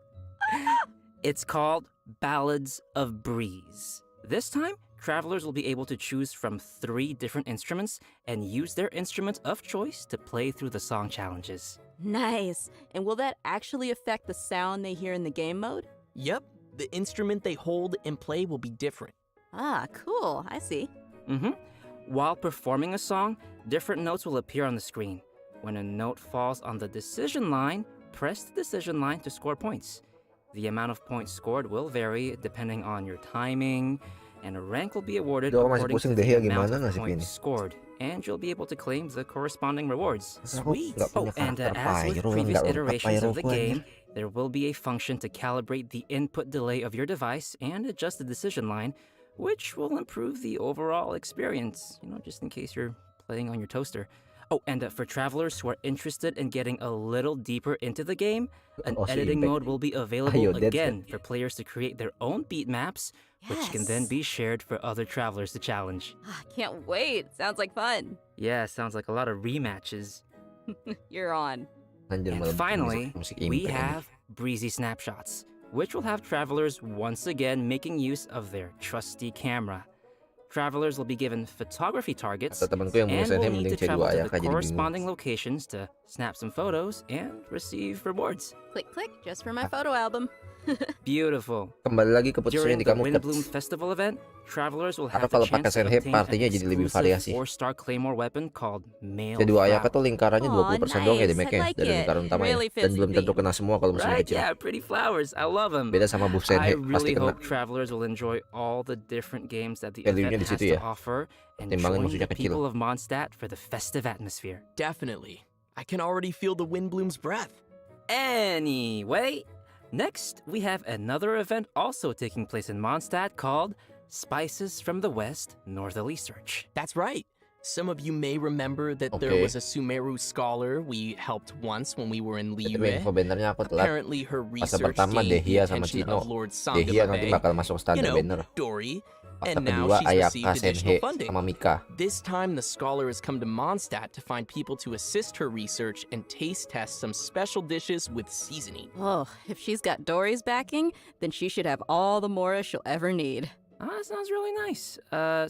[SPEAKER 2] It's called Ballads of Breeze. This time, travelers will be able to choose from 3 different instruments and use their instrument of choice to play through the song challenges.
[SPEAKER 6] Nice. And will that actually affect the sound they hear in the game mode?
[SPEAKER 10] Yep, the instrument they hold and play will be different.
[SPEAKER 6] Ah, cool. I see.
[SPEAKER 2] While performing a song, different notes will appear on the screen. When a note falls on the decision line, press the decision line to score points. The amount of points scored will vary depending on your timing, and a rank will be awarded
[SPEAKER 1] Aduh, aku masih
[SPEAKER 2] according to
[SPEAKER 1] pusing deh
[SPEAKER 2] the
[SPEAKER 1] ya,
[SPEAKER 2] amount
[SPEAKER 1] gimana
[SPEAKER 2] of
[SPEAKER 1] nasib
[SPEAKER 2] points
[SPEAKER 1] ini?
[SPEAKER 2] scored, and you'll be able to claim the corresponding rewards.
[SPEAKER 1] Aku nggak
[SPEAKER 2] Oh,
[SPEAKER 1] punya
[SPEAKER 2] and
[SPEAKER 1] karakter
[SPEAKER 2] as with
[SPEAKER 1] pyro,
[SPEAKER 2] previous
[SPEAKER 1] nggak lengkap
[SPEAKER 2] iterations of the
[SPEAKER 1] pyroku anjir.
[SPEAKER 2] game, there will be a function to calibrate the input delay of your device and adjust the decision line, which will improve the overall experience, just in case you're playing on your toaster. Oh, and for travelers who are interested in getting a little deeper into the game, an
[SPEAKER 1] Oh, si
[SPEAKER 2] editing
[SPEAKER 1] Impact.
[SPEAKER 2] mode will be available
[SPEAKER 1] Ayo, that's
[SPEAKER 2] again for players to create their own beat maps, which can then
[SPEAKER 6] Yes.
[SPEAKER 2] be shared for other travelers to challenge.
[SPEAKER 6] Ah, can't wait. Sounds like fun.
[SPEAKER 2] Yeah, sounds like a lot of rematches.
[SPEAKER 6] You're on.
[SPEAKER 1] Anjir,
[SPEAKER 2] And
[SPEAKER 1] malah
[SPEAKER 2] finally,
[SPEAKER 1] musik
[SPEAKER 2] we
[SPEAKER 1] Impact anjir.
[SPEAKER 2] have Breezy Snapshots, which will have travelers once again making use of their trusty camera. Travelers will be given photography targets
[SPEAKER 1] Kata temanku yang
[SPEAKER 2] and
[SPEAKER 1] mengusahain
[SPEAKER 2] will need
[SPEAKER 1] mending
[SPEAKER 2] to travel
[SPEAKER 1] C2
[SPEAKER 2] to
[SPEAKER 1] ya,
[SPEAKER 2] the
[SPEAKER 1] Kak, jadi bingung.
[SPEAKER 2] corresponding locations to snap some photos and receive rewards.
[SPEAKER 6] Click, click, just for my photo album.
[SPEAKER 2] Beautiful.
[SPEAKER 1] Kembali lagi keputusannya
[SPEAKER 2] During
[SPEAKER 1] di
[SPEAKER 2] the
[SPEAKER 1] kamu
[SPEAKER 2] Windbloom Festival event, travelers will
[SPEAKER 1] Karena
[SPEAKER 2] have the
[SPEAKER 1] kalau pakai
[SPEAKER 2] chance to
[SPEAKER 1] senhe
[SPEAKER 2] obtain
[SPEAKER 1] partinya
[SPEAKER 2] an
[SPEAKER 1] jadi lebih
[SPEAKER 2] exclusive
[SPEAKER 1] variasi.
[SPEAKER 2] 4-star claymore weapon called Male
[SPEAKER 1] C2 Ayaka tuh
[SPEAKER 2] Flower.
[SPEAKER 1] lingkarannya
[SPEAKER 6] Aw,
[SPEAKER 1] 20% doang ya di
[SPEAKER 6] nice. I
[SPEAKER 1] mech-nya
[SPEAKER 6] like
[SPEAKER 1] dari
[SPEAKER 6] it.
[SPEAKER 1] lingkaran utama
[SPEAKER 6] Really
[SPEAKER 1] ya. Dan
[SPEAKER 6] fits
[SPEAKER 1] belum
[SPEAKER 6] the
[SPEAKER 1] tentu
[SPEAKER 6] theme.
[SPEAKER 1] kena semua kalau musuhnya
[SPEAKER 2] Right?
[SPEAKER 1] kecil.
[SPEAKER 2] Yeah, pretty flowers. I love them.
[SPEAKER 1] Beda sama buff
[SPEAKER 2] I
[SPEAKER 1] senhe, pasti
[SPEAKER 2] really
[SPEAKER 1] kena.
[SPEAKER 2] hope travelers will enjoy all the different games that the
[SPEAKER 1] Value-nya
[SPEAKER 2] event
[SPEAKER 1] di
[SPEAKER 2] has
[SPEAKER 1] situ
[SPEAKER 2] to
[SPEAKER 1] ya.
[SPEAKER 2] offer and
[SPEAKER 1] Timbangin
[SPEAKER 2] join
[SPEAKER 1] musuhnya
[SPEAKER 2] the
[SPEAKER 1] kecil.
[SPEAKER 2] people of Mondstadt for the festive atmosphere.
[SPEAKER 10] Definitely. I can already feel the Windbloom's breath.
[SPEAKER 2] Anyway, next we have another event also taking place in Mondstadt called Spices from the West Northerly Search.
[SPEAKER 10] That's right. Some of you may remember that there was a Sumeru scholar we helped once when we were in
[SPEAKER 1] BTW
[SPEAKER 10] Liyue.
[SPEAKER 1] info bannernya aku telat.
[SPEAKER 10] Apparently her
[SPEAKER 1] Fase
[SPEAKER 10] research
[SPEAKER 1] pertama
[SPEAKER 10] gained the
[SPEAKER 1] Dehia sama
[SPEAKER 10] attention
[SPEAKER 1] Cino.
[SPEAKER 10] of Lord
[SPEAKER 1] Dehia nanti
[SPEAKER 10] Sangamabe,
[SPEAKER 1] bakal masuk
[SPEAKER 10] you
[SPEAKER 1] standar
[SPEAKER 10] know,
[SPEAKER 1] banner.
[SPEAKER 10] Dory,
[SPEAKER 1] Fase
[SPEAKER 10] and now
[SPEAKER 1] kedua
[SPEAKER 10] she's
[SPEAKER 1] Ayaka
[SPEAKER 10] received additional
[SPEAKER 1] Senhe
[SPEAKER 10] funding.
[SPEAKER 1] sama Mika.
[SPEAKER 10] This time, the scholar has come to Mondstadt to find people to assist her research and taste test some special dishes with seasoning.
[SPEAKER 6] Oh, if she's got Dory's backing, then she should have all the Mora she'll ever need.
[SPEAKER 2] That sounds really nice.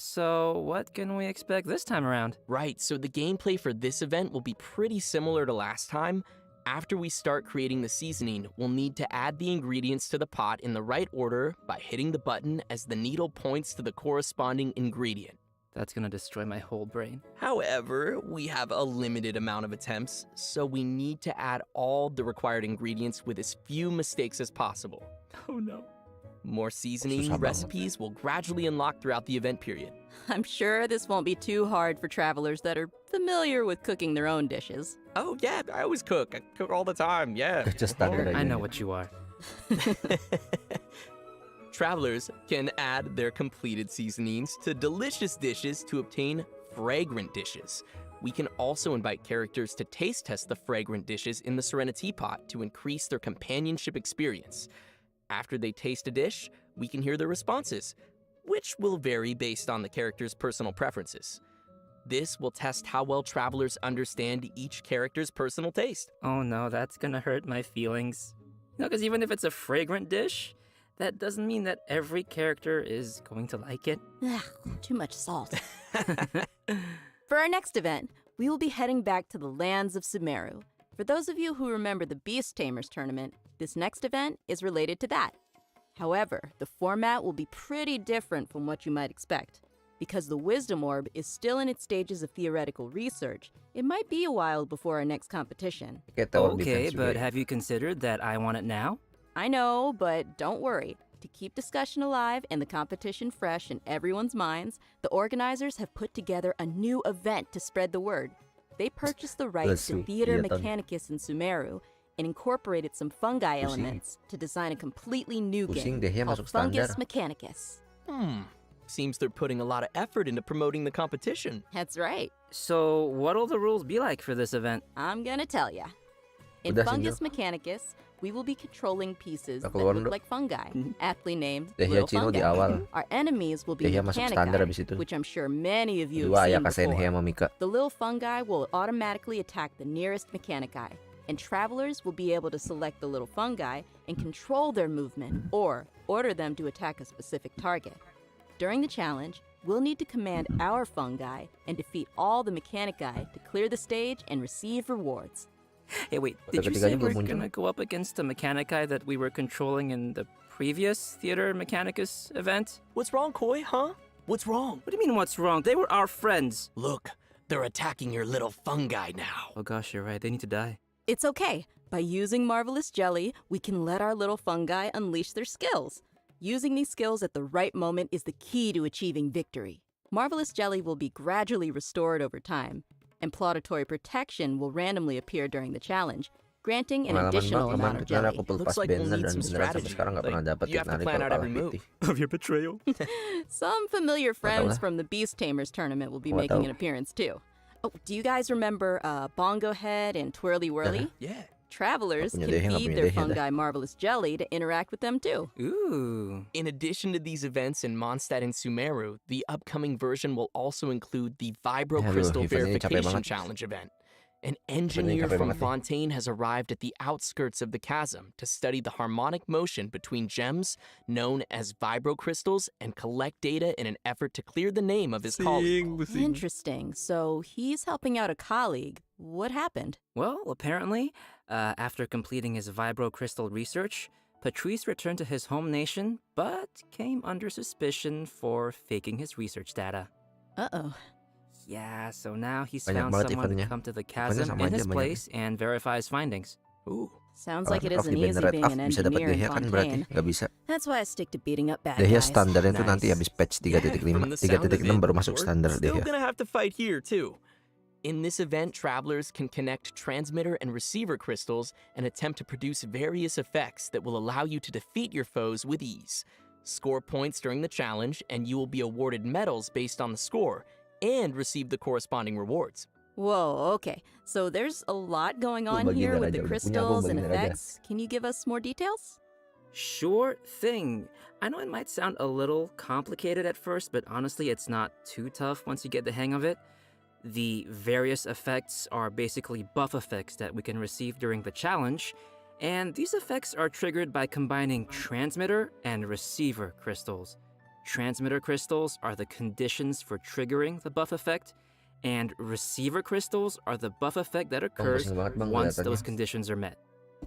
[SPEAKER 2] So what can we expect this time around?
[SPEAKER 10] Right, so the gameplay for this event will be pretty similar to last time. After we start creating the seasoning, we'll need to add the ingredients to the pot in the right order by hitting the button as the needle points to the corresponding ingredient.
[SPEAKER 2] That's gonna destroy my whole brain.
[SPEAKER 10] However, we have a limited amount of attempts, so we need to add all the required ingredients with as few mistakes as possible.
[SPEAKER 2] Oh no.
[SPEAKER 10] More seasoning
[SPEAKER 1] Susah banget.
[SPEAKER 10] recipes will gradually unlock throughout the event period.
[SPEAKER 6] I'm sure this won't be too hard for travelers that are familiar with cooking their own dishes.
[SPEAKER 10] Oh yeah, I always cook. I cook all the time, yeah.
[SPEAKER 1] Just standar aja.
[SPEAKER 2] I know what you are.
[SPEAKER 10] Travelers can add their completed seasonings to delicious dishes to obtain fragrant dishes. We can also invite characters to taste test the fragrant dishes in the Serenity Pot to increase their companionship experience. After they taste a dish, we can hear their responses, which will vary based on the character's personal preferences. This will test how well travelers understand each character's personal taste.
[SPEAKER 2] Oh no, that's gonna hurt my feelings. No, because even if it's a fragrant dish, that doesn't mean that every character is going to like it.
[SPEAKER 6] Ugh, too much salt. For our next event, we will be heading back to the lands of Sumeru. For those of you who remember the Beast Tamers tournament, this next event is related to that. However, the format will be pretty different from what you might expect. Because the Wisdom Orb is still in its stages of theoretical research, it might be a while before our next competition.
[SPEAKER 2] Okay, but have you considered that I want it now?
[SPEAKER 6] I know, but don't worry. To keep discussion alive and the competition fresh in everyone's minds, the organizers have put together a new event to spread the word. They purchased the rights to Theater Mechanicus in Sumeru and incorporated some fungi elements to design a completely new game called Fungus Mechanicus.
[SPEAKER 10] Seems they're putting a lot of effort into promoting the competition.
[SPEAKER 6] That's right.
[SPEAKER 2] So what'll the rules be like for this event?
[SPEAKER 6] I'm gonna tell ya. In
[SPEAKER 1] Udah,
[SPEAKER 6] Fungus
[SPEAKER 1] Sinjo.
[SPEAKER 6] Mechanicus, we will be controlling pieces that
[SPEAKER 1] keluar
[SPEAKER 6] look
[SPEAKER 1] dulu.
[SPEAKER 6] like fungi, aptly named
[SPEAKER 1] Dehia
[SPEAKER 6] little
[SPEAKER 1] Cino di
[SPEAKER 6] fungi.
[SPEAKER 1] awal.
[SPEAKER 6] Our enemies will be
[SPEAKER 1] Dehia masuk standar abis
[SPEAKER 6] Mechanici,
[SPEAKER 1] itu.
[SPEAKER 6] which I'm sure many of you
[SPEAKER 1] Kedua
[SPEAKER 6] have seen
[SPEAKER 1] Ayaka Senhe
[SPEAKER 6] before.
[SPEAKER 1] sama Mika.
[SPEAKER 6] The little fungi will automatically attack the nearest Mechanici, and travelers will be able to select the little fungi and control their movement or order them to attack a specific target. During the challenge, we'll need to command our fungi and defeat all the Mechanici to clear the stage and receive rewards.
[SPEAKER 2] Hey, wait, did you say
[SPEAKER 1] ketiganya
[SPEAKER 2] we're
[SPEAKER 1] belum muncul.
[SPEAKER 2] gonna go up against the Mechanici that we were controlling in the previous Theater Mechanicus event?
[SPEAKER 10] What's wrong, Koi, huh? What's wrong?
[SPEAKER 2] What do you mean what's wrong? They were our friends.
[SPEAKER 10] Look, they're attacking your little fungi now.
[SPEAKER 2] Oh gosh, you're right. They need to die.
[SPEAKER 6] It's okay. By using Marvelous Jelly, we can let our little fungi unleash their skills. Using these skills at the right moment is the key to achieving victory. Marvelous Jelly will be gradually restored over time, and Plauditory Protection will randomly appear during the challenge, granting an
[SPEAKER 1] Pengalaman
[SPEAKER 6] additional
[SPEAKER 1] banget
[SPEAKER 6] amount of
[SPEAKER 1] kemarin
[SPEAKER 6] jelly.
[SPEAKER 1] aku pelepas
[SPEAKER 10] Looks like we'll
[SPEAKER 1] banner
[SPEAKER 10] need
[SPEAKER 1] dan
[SPEAKER 10] some
[SPEAKER 1] beneran sampai
[SPEAKER 10] strategy.
[SPEAKER 1] sekarang nggak pernah
[SPEAKER 10] Like,
[SPEAKER 1] dapet
[SPEAKER 10] you have to
[SPEAKER 1] Nani
[SPEAKER 10] plan
[SPEAKER 1] kalau
[SPEAKER 10] out every
[SPEAKER 1] kalah
[SPEAKER 10] move.
[SPEAKER 1] PT.
[SPEAKER 2] Of your betrayal?
[SPEAKER 6] Some familiar friends
[SPEAKER 1] lah.
[SPEAKER 6] from the Beast Tamers tournament will be
[SPEAKER 1] Nggak
[SPEAKER 6] making
[SPEAKER 1] tahu.
[SPEAKER 6] an appearance too. Oh, do you guys remember Bongo Head and Twirly Whirly?
[SPEAKER 10] Yeah.
[SPEAKER 6] Travelers
[SPEAKER 1] Nggak punya
[SPEAKER 6] can
[SPEAKER 1] Dehia, nggak
[SPEAKER 6] feed
[SPEAKER 1] punya
[SPEAKER 6] their
[SPEAKER 1] Dehia dah.
[SPEAKER 6] fungi Marvelous Jelly to interact with them too.
[SPEAKER 2] Ooh.
[SPEAKER 10] In addition to these events in Mondstadt and Sumeru, the upcoming version will also include the Vibro
[SPEAKER 1] Aduh,
[SPEAKER 10] Crystal
[SPEAKER 1] event ini capek
[SPEAKER 10] Verification
[SPEAKER 1] banget.
[SPEAKER 10] Challenge event. An engineer
[SPEAKER 1] capek
[SPEAKER 10] from
[SPEAKER 1] banget nih.
[SPEAKER 10] Fontaine has arrived at the outskirts of the chasm to study the harmonic motion between gems known as vibro crystals and collect data in an effort to clear the name of his colleague.
[SPEAKER 6] Interesting. So he's helping out a colleague. What happened?
[SPEAKER 2] Well, apparently, after completing his vibro crystal research, Patrice returned to his home nation, but came under suspicion for faking his research data.
[SPEAKER 6] Uh-oh.
[SPEAKER 2] Yeah, so now he's
[SPEAKER 1] Banyak
[SPEAKER 2] found
[SPEAKER 1] banget
[SPEAKER 2] someone to
[SPEAKER 1] eventnya.
[SPEAKER 2] come to the
[SPEAKER 1] Eventnya
[SPEAKER 2] chasm
[SPEAKER 1] sama
[SPEAKER 2] in his
[SPEAKER 1] aja banyak.
[SPEAKER 2] place and verify his findings.
[SPEAKER 10] Ooh.
[SPEAKER 6] Sounds like it
[SPEAKER 1] Kalau
[SPEAKER 6] isn't
[SPEAKER 1] di
[SPEAKER 6] easy
[SPEAKER 1] Red
[SPEAKER 6] being
[SPEAKER 1] Up
[SPEAKER 6] an
[SPEAKER 1] bisa dapat
[SPEAKER 6] engineer in
[SPEAKER 1] Dehya kan berarti
[SPEAKER 6] Fontaine.
[SPEAKER 1] nggak bisa.
[SPEAKER 6] That's why I stick to beating up bad
[SPEAKER 1] Dehya
[SPEAKER 6] guys.
[SPEAKER 1] standarnya tuh nanti
[SPEAKER 10] Nice.
[SPEAKER 1] habis patch
[SPEAKER 10] Yeah,
[SPEAKER 1] 3.5,
[SPEAKER 10] from the sound of
[SPEAKER 1] 3.6
[SPEAKER 10] it,
[SPEAKER 1] baru masuk
[SPEAKER 10] we're
[SPEAKER 1] standar
[SPEAKER 10] still
[SPEAKER 1] Dehya.
[SPEAKER 10] gonna have to fight here too. In this event, travelers can connect transmitter and receiver crystals and attempt to produce various effects that will allow you to defeat your foes with ease. Score points during the challenge, and you will be awarded medals based on the score and receive the corresponding rewards.
[SPEAKER 6] Whoa, okay. So there's a lot going on
[SPEAKER 1] bagian
[SPEAKER 6] here
[SPEAKER 1] dari
[SPEAKER 6] with the
[SPEAKER 1] aja, udah punya aku
[SPEAKER 6] crystals and
[SPEAKER 1] bagian dari aja.
[SPEAKER 6] effects. Can you give us more details?
[SPEAKER 2] Sure thing. I know it might sound a little complicated at first, but honestly, it's not too tough once you get the hang of it. The various effects are basically buff effects that we can receive during the challenge, and these effects are triggered by combining transmitter and receiver crystals. Transmitter crystals are the conditions for triggering the buff effect, and receiver crystals are the buff effect that occurs
[SPEAKER 1] pusing banget, Bang,
[SPEAKER 2] once
[SPEAKER 1] kelihatannya.
[SPEAKER 2] those conditions are met.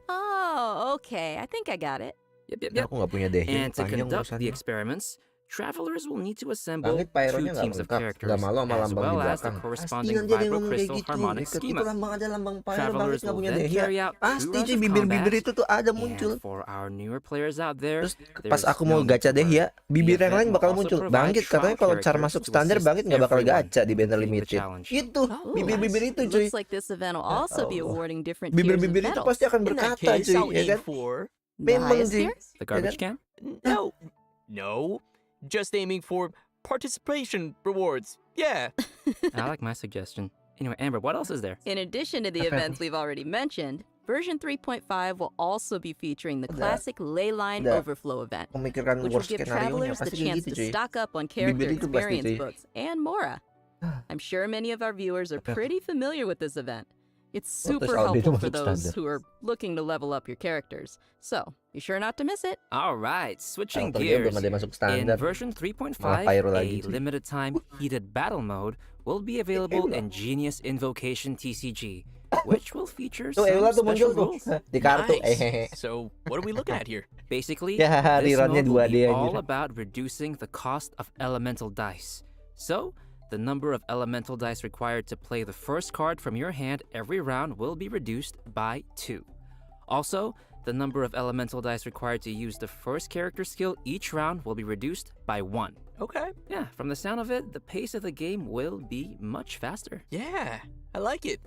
[SPEAKER 6] Oh, okay. I think I got it.
[SPEAKER 2] Yep.
[SPEAKER 1] Aku nggak punya Dehya,
[SPEAKER 2] And to
[SPEAKER 1] panjang
[SPEAKER 2] conduct the
[SPEAKER 1] urusannya.
[SPEAKER 2] experiments, travelers will need to assemble
[SPEAKER 1] Langit
[SPEAKER 2] two
[SPEAKER 1] pyronya nggak
[SPEAKER 2] teams of
[SPEAKER 1] lengkap,
[SPEAKER 2] characters,
[SPEAKER 1] nggak malu sama
[SPEAKER 2] as
[SPEAKER 1] lambang di
[SPEAKER 2] well as the
[SPEAKER 1] belakang. Pasti
[SPEAKER 2] corresponding
[SPEAKER 1] nanti ada yang ngomong kayak
[SPEAKER 2] vibro-crystal
[SPEAKER 1] gitu.
[SPEAKER 2] harmonic
[SPEAKER 1] Deket itu
[SPEAKER 2] schema.
[SPEAKER 1] lambang ada lambang pyro, Bang,
[SPEAKER 2] Travelers
[SPEAKER 1] nggak
[SPEAKER 2] will
[SPEAKER 1] punya
[SPEAKER 2] then
[SPEAKER 1] Dehya.
[SPEAKER 2] carry out
[SPEAKER 1] Pasti
[SPEAKER 2] two
[SPEAKER 1] cuy,
[SPEAKER 2] rounds of
[SPEAKER 1] bibir-bibir
[SPEAKER 2] combat.
[SPEAKER 1] itu tuh ada
[SPEAKER 2] And
[SPEAKER 1] muncul.
[SPEAKER 2] for our newer players out there,
[SPEAKER 1] Terus
[SPEAKER 2] there
[SPEAKER 1] pas
[SPEAKER 2] is
[SPEAKER 1] aku mau
[SPEAKER 2] no need
[SPEAKER 1] gacha
[SPEAKER 2] to worry.
[SPEAKER 1] Dehya, bibir
[SPEAKER 2] The
[SPEAKER 1] yang lain
[SPEAKER 2] event
[SPEAKER 1] bakal
[SPEAKER 2] will also
[SPEAKER 1] muncul.
[SPEAKER 2] provide
[SPEAKER 1] Bangkit, katanya
[SPEAKER 2] trial
[SPEAKER 1] kalau cara
[SPEAKER 2] characters
[SPEAKER 1] masuk
[SPEAKER 2] to
[SPEAKER 1] standar
[SPEAKER 2] assist
[SPEAKER 1] Bangkit nggak bakal
[SPEAKER 2] everyone
[SPEAKER 1] gacha di banner
[SPEAKER 2] completing the
[SPEAKER 1] limited.
[SPEAKER 2] challenge.
[SPEAKER 1] Itu,
[SPEAKER 6] Ooh,
[SPEAKER 1] bibir-bibir itu
[SPEAKER 6] It
[SPEAKER 1] cuy.
[SPEAKER 6] looks like this event will also be
[SPEAKER 1] Allah.
[SPEAKER 6] awarding different tiers of
[SPEAKER 1] Bibir-bibir itu
[SPEAKER 6] medals.
[SPEAKER 1] pasti akan
[SPEAKER 10] In that
[SPEAKER 1] berkata
[SPEAKER 10] case,
[SPEAKER 1] cuy,
[SPEAKER 10] I'll
[SPEAKER 1] ya
[SPEAKER 10] aim
[SPEAKER 1] kan?
[SPEAKER 10] for...
[SPEAKER 6] The
[SPEAKER 1] Memang
[SPEAKER 6] highest
[SPEAKER 1] sih.
[SPEAKER 6] tiers?
[SPEAKER 2] The garbage can?
[SPEAKER 10] No. Just aiming for participation rewards. Yeah.
[SPEAKER 2] I like my suggestion. Anyway, Amber, what else is there?
[SPEAKER 6] In addition to the events we've already mentioned, version 3.5 will also be featuring the classic ley line
[SPEAKER 1] Udah.
[SPEAKER 6] overflow event,
[SPEAKER 1] Memikirkan
[SPEAKER 6] which will
[SPEAKER 1] worst
[SPEAKER 6] give
[SPEAKER 1] skenario-nya
[SPEAKER 6] travelers the
[SPEAKER 1] pasti kayak
[SPEAKER 6] chance
[SPEAKER 1] gitu
[SPEAKER 6] to
[SPEAKER 1] cuy.
[SPEAKER 6] stock up on character
[SPEAKER 1] Bibir itu pasti,
[SPEAKER 6] experience
[SPEAKER 1] cuy.
[SPEAKER 6] books and more. I'm sure many of our viewers are pretty familiar with this event. It's super
[SPEAKER 1] Albedo
[SPEAKER 6] helpful for
[SPEAKER 1] masuk
[SPEAKER 6] those
[SPEAKER 1] standar.
[SPEAKER 6] who are looking to level up your characters. So, be sure not to miss it.
[SPEAKER 2] All right, switching
[SPEAKER 1] Kalau dia
[SPEAKER 2] gears.
[SPEAKER 1] belum ada yang masuk
[SPEAKER 2] In
[SPEAKER 1] standar.
[SPEAKER 2] version 3.5,
[SPEAKER 1] Malah pyro
[SPEAKER 2] a
[SPEAKER 1] lagi, cuy.
[SPEAKER 2] limited time heated battle mode will be available in Genius Invocation TCG, which will feature
[SPEAKER 1] Tuh,
[SPEAKER 2] some
[SPEAKER 1] Eula tuh muncul
[SPEAKER 2] special
[SPEAKER 1] tuh
[SPEAKER 2] rules.
[SPEAKER 1] di kartu.
[SPEAKER 10] Nice. So, what are we looking at here?
[SPEAKER 2] Basically,
[SPEAKER 1] Ya,
[SPEAKER 2] this
[SPEAKER 1] rerunnya
[SPEAKER 2] mode will
[SPEAKER 1] 2D
[SPEAKER 2] be
[SPEAKER 1] anjir.
[SPEAKER 2] all about reducing the cost of elemental dice. So, the number of elemental dice required to play the first card from your hand every round will be reduced by 2. Also, the number of elemental dice required to use the first character skill each round will be reduced by 1.
[SPEAKER 10] Okay.
[SPEAKER 2] Yeah, from the sound of it, the pace of the game will be much faster.
[SPEAKER 10] Yeah, I like it.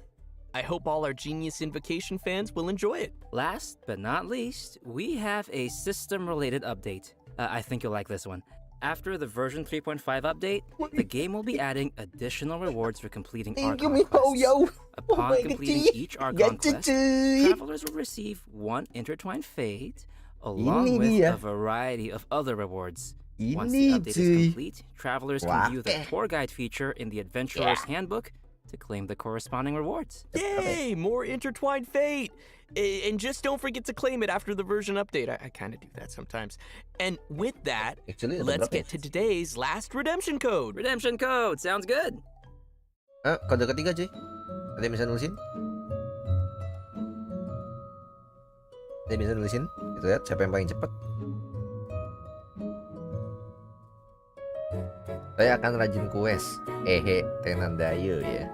[SPEAKER 10] I hope all our Genius Invocation fans will enjoy it.
[SPEAKER 2] Last but not least, we have a system-related update. I think you'll like this one. After the version 3.5 update, the game will be adding additional rewards for completing
[SPEAKER 1] Thank you,
[SPEAKER 2] Archon
[SPEAKER 1] Miho, yo.
[SPEAKER 2] quests. Upon
[SPEAKER 1] my
[SPEAKER 2] completing
[SPEAKER 1] God,
[SPEAKER 2] each Archon
[SPEAKER 1] Gacha,
[SPEAKER 2] quest,
[SPEAKER 1] cuy.
[SPEAKER 2] travelers will receive 1 intertwined fate, along
[SPEAKER 1] Ini
[SPEAKER 2] with
[SPEAKER 1] dia.
[SPEAKER 2] a variety of other rewards. Once
[SPEAKER 1] Ini
[SPEAKER 2] the update
[SPEAKER 1] cuy.
[SPEAKER 2] is complete, travelers can view the
[SPEAKER 1] Wah.
[SPEAKER 2] tour guide feature in the Adventurer's Handbook to claim the corresponding rewards.
[SPEAKER 10] Yay! More intertwined fate! And just don't forget to claim it after the version update. I kind of do that sometimes. And with that,
[SPEAKER 1] Actually, ada
[SPEAKER 10] let's
[SPEAKER 1] berapa ya?
[SPEAKER 10] get to today's last redemption code.
[SPEAKER 2] Redemption code, sounds good.
[SPEAKER 1] Kode ketiga cuy. Ada yang bisa nulisin? Ada yang bisa nulisin? Kita lihat siapa yang paling cepat. Saya akan rajin kues. Tenan dayo ya.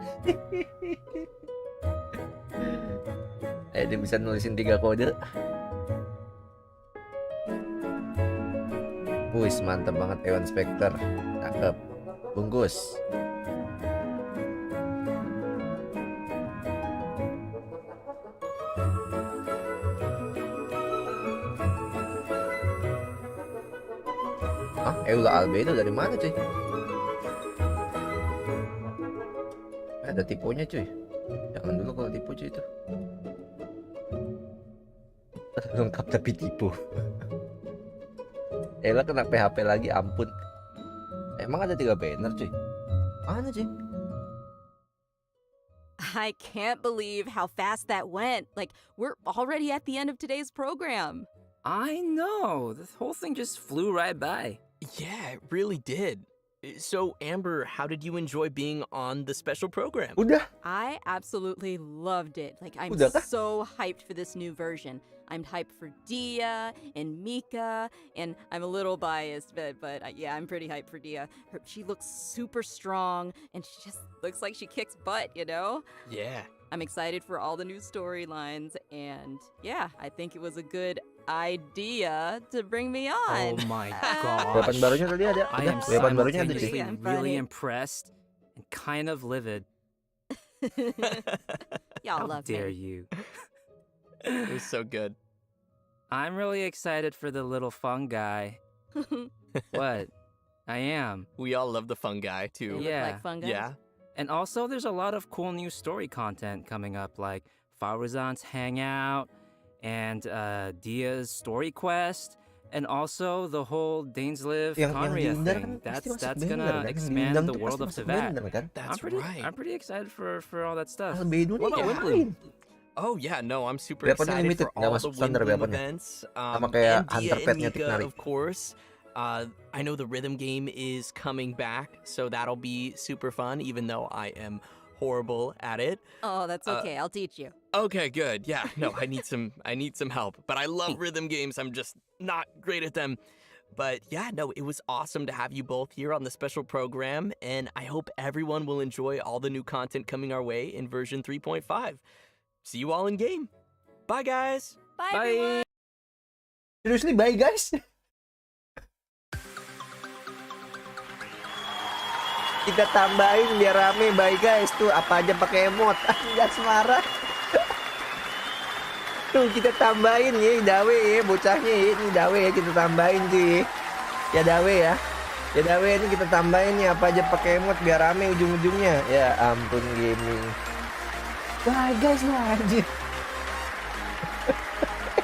[SPEAKER 1] Ada yang bisa nulisin 3 kode. Wih, mantap banget Ewan Spectre. Cakep. Bungkus. Eula Albedo dari mana cuy? Ada tipunya cuy. Jangan dulu kalau tipu cuy itu. Lengkap tapi tipu. Eula kena PHP lagi, ampun. Emang ada 3 banner cuy? Mana cuy?
[SPEAKER 6] I can't believe how fast that went. Like, we're already at the end of today's program.
[SPEAKER 2] I know, this whole thing just flew right by.
[SPEAKER 10] Yeah, it really did. So, Amber, how did you enjoy being on the special program?
[SPEAKER 1] Udah.
[SPEAKER 6] I absolutely loved it. Like, I'm
[SPEAKER 1] Udah kah?
[SPEAKER 6] so hyped for this new version. I'm hyped for Dia and Mika, and I'm a little biased, but yeah, I'm pretty hyped for Dia. She looks super strong, and she just looks like she kicks butt, you know?
[SPEAKER 10] Yeah.
[SPEAKER 6] I'm excited for all the new storylines, and yeah, I think it was a good idea to bring me on.
[SPEAKER 2] Oh my
[SPEAKER 1] Weapon
[SPEAKER 2] gosh.
[SPEAKER 1] barunya tadi ada.
[SPEAKER 2] I am
[SPEAKER 1] Weapon barunya ada
[SPEAKER 2] simultaneously
[SPEAKER 1] sih.
[SPEAKER 6] I'm
[SPEAKER 2] really
[SPEAKER 6] funny.
[SPEAKER 2] impressed and kind of livid.
[SPEAKER 6] Y'all
[SPEAKER 2] How
[SPEAKER 6] love
[SPEAKER 2] dare
[SPEAKER 6] me.
[SPEAKER 2] you?
[SPEAKER 10] It was so good.
[SPEAKER 2] I'm really excited for the little fun guy. What? I am.
[SPEAKER 10] We all love the fun guy,
[SPEAKER 6] They
[SPEAKER 10] too.
[SPEAKER 6] look
[SPEAKER 2] Yeah.
[SPEAKER 6] like fun guys.
[SPEAKER 10] Yeah.
[SPEAKER 2] And also, there's a lot of cool new story content coming up, like Farazan's Hangout and Dia's Story Quest, and also the whole Dainslive
[SPEAKER 1] Yang
[SPEAKER 2] Conria
[SPEAKER 1] diundang
[SPEAKER 2] thing.
[SPEAKER 1] kan pasti masuk
[SPEAKER 2] That's
[SPEAKER 1] banner
[SPEAKER 2] gonna
[SPEAKER 1] kan? Yang
[SPEAKER 2] expand
[SPEAKER 1] diundang
[SPEAKER 2] the
[SPEAKER 1] tuh
[SPEAKER 2] world
[SPEAKER 1] pasti
[SPEAKER 2] of
[SPEAKER 1] masuk
[SPEAKER 2] Savat.
[SPEAKER 1] banner kan?
[SPEAKER 10] That's right.
[SPEAKER 2] I'm pretty excited for all that stuff.
[SPEAKER 1] Albedo
[SPEAKER 2] What
[SPEAKER 1] nih
[SPEAKER 2] about
[SPEAKER 1] ngapain?
[SPEAKER 2] Wimply?
[SPEAKER 10] Oh yeah, no, I'm super
[SPEAKER 1] Weaponnya
[SPEAKER 10] excited
[SPEAKER 1] limited,
[SPEAKER 10] for
[SPEAKER 1] nggak
[SPEAKER 10] all
[SPEAKER 1] masuk
[SPEAKER 10] the
[SPEAKER 1] standar
[SPEAKER 10] Wimply
[SPEAKER 1] weaponnya.
[SPEAKER 10] events.
[SPEAKER 1] Sama kayak
[SPEAKER 10] And Dia
[SPEAKER 1] Hunter
[SPEAKER 10] and
[SPEAKER 1] Petnya
[SPEAKER 10] Mika,
[SPEAKER 1] Tiknari.
[SPEAKER 10] of course. I know the rhythm game is coming back, so that'll be super fun, even though I am horrible at it.
[SPEAKER 6] Oh, that's okay. I'll teach you.
[SPEAKER 10] Okay, good. Yeah, no, I need some help. But I love rhythm games. I'm just not great at them. But yeah, no, it was awesome to have you both here on the special program, and I hope everyone will enjoy all the new content coming our way in version 3.5. See you all in game. Bye, guys.
[SPEAKER 6] Bye,
[SPEAKER 2] Bye.
[SPEAKER 6] everyone.
[SPEAKER 1] Seriously, bye guys. Kita tambahin biar rame, bye guys. Tuh apa aja pakai emot. Enggak marah. Tuh kita tambahin ya, dawe ya bocahnya ya. Ini dawe ya kita tambahin cuy. Ya dawe ya. Ya dawe ini kita tambahin ya apa aja pakai emot biar rame ujung-ujungnya. Ya ampun gaming. Bye guys lu anjir.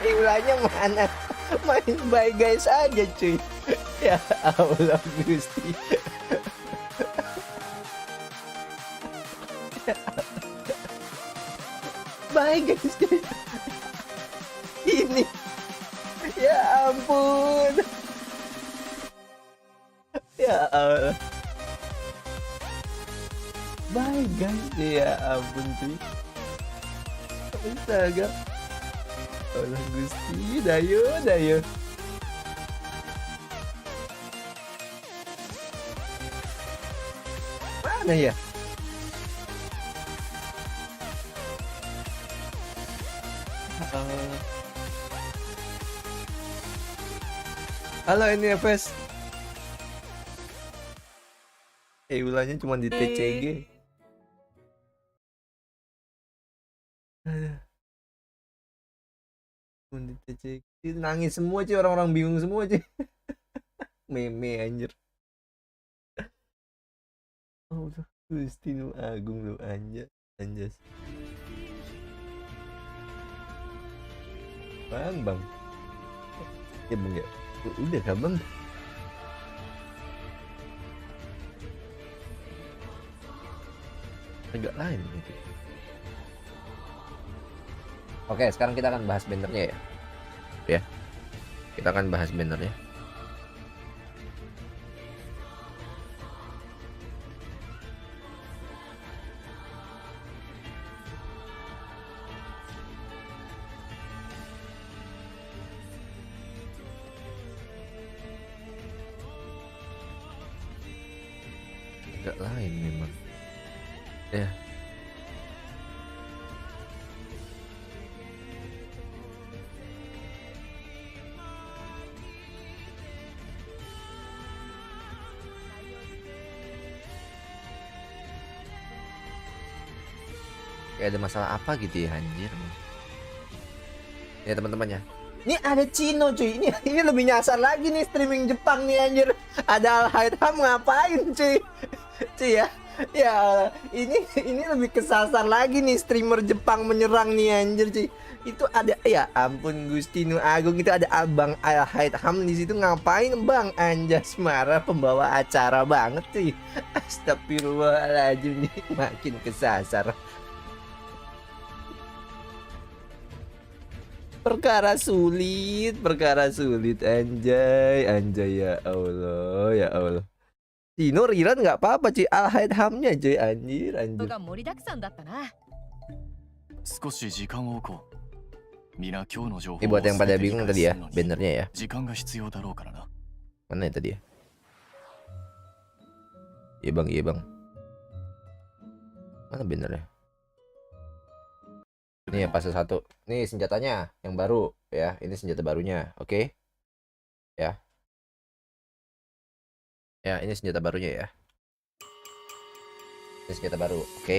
[SPEAKER 1] Ulangnya mana? Main bye guys aja cuy. Ya Allah Gusti. Bye guys. Ini. Ya ampun. Ya Allah. Bye guys. Ya ampun cuy. Astaga. Allah Gusti, dayo. Mana ya? Halo ini FS. Ulangnya cuma di TCG. Aduh. Di TCG nangis semua cuy, orang-orang bingung semua cuy. Meme anjir. Oh, Gusti nu agung lu anjas. Bang. Ya bang ya. Udah kan bang. Agak lain gitu. Oke, sekarang kita akan bahas bannernya ya. Ya. Kita akan bahas bannernya. Agak lain memang. Ya. Kayak ada masalah apa gitu ya anjir. Ya teman-teman ya. Ini ada Cino cuy. Ini lebih nyasar lagi nih streaming Jepang nih anjir. Ada Al-Haitham ngapain cuy? Cuy ya. Ya ini lebih kesasar lagi nih streamer Jepang menyerang nih anjir cuy. Itu ada ya ampun Gusti Nu Agung, itu ada Abang Al-Haitham di situ ngapain Bang? Anjas marah pembawa acara banget cuy. Astagfirullahaladzim nih makin kesasar. Perkara sulit anjay ya Allah. Tino rerun nggak apa-apa cuy, alhamnya cuy, anjir.
[SPEAKER 11] が盛りだくさんだったな。
[SPEAKER 12] 少し時間を置こう。皆今日の情報
[SPEAKER 1] Ini buat yang pada bingung tadi ya, bannernya ya.
[SPEAKER 12] 時間が必要だろうからな。
[SPEAKER 1] Mana ya tadi ya? Iya bang, iya bang. Mana bannernya? Ini ya fase 1. Nih senjatanya yang baru ya. Ini senjata barunya, oke? Ya. Ya, ini senjata barunya ya. Ini senjata baru, oke?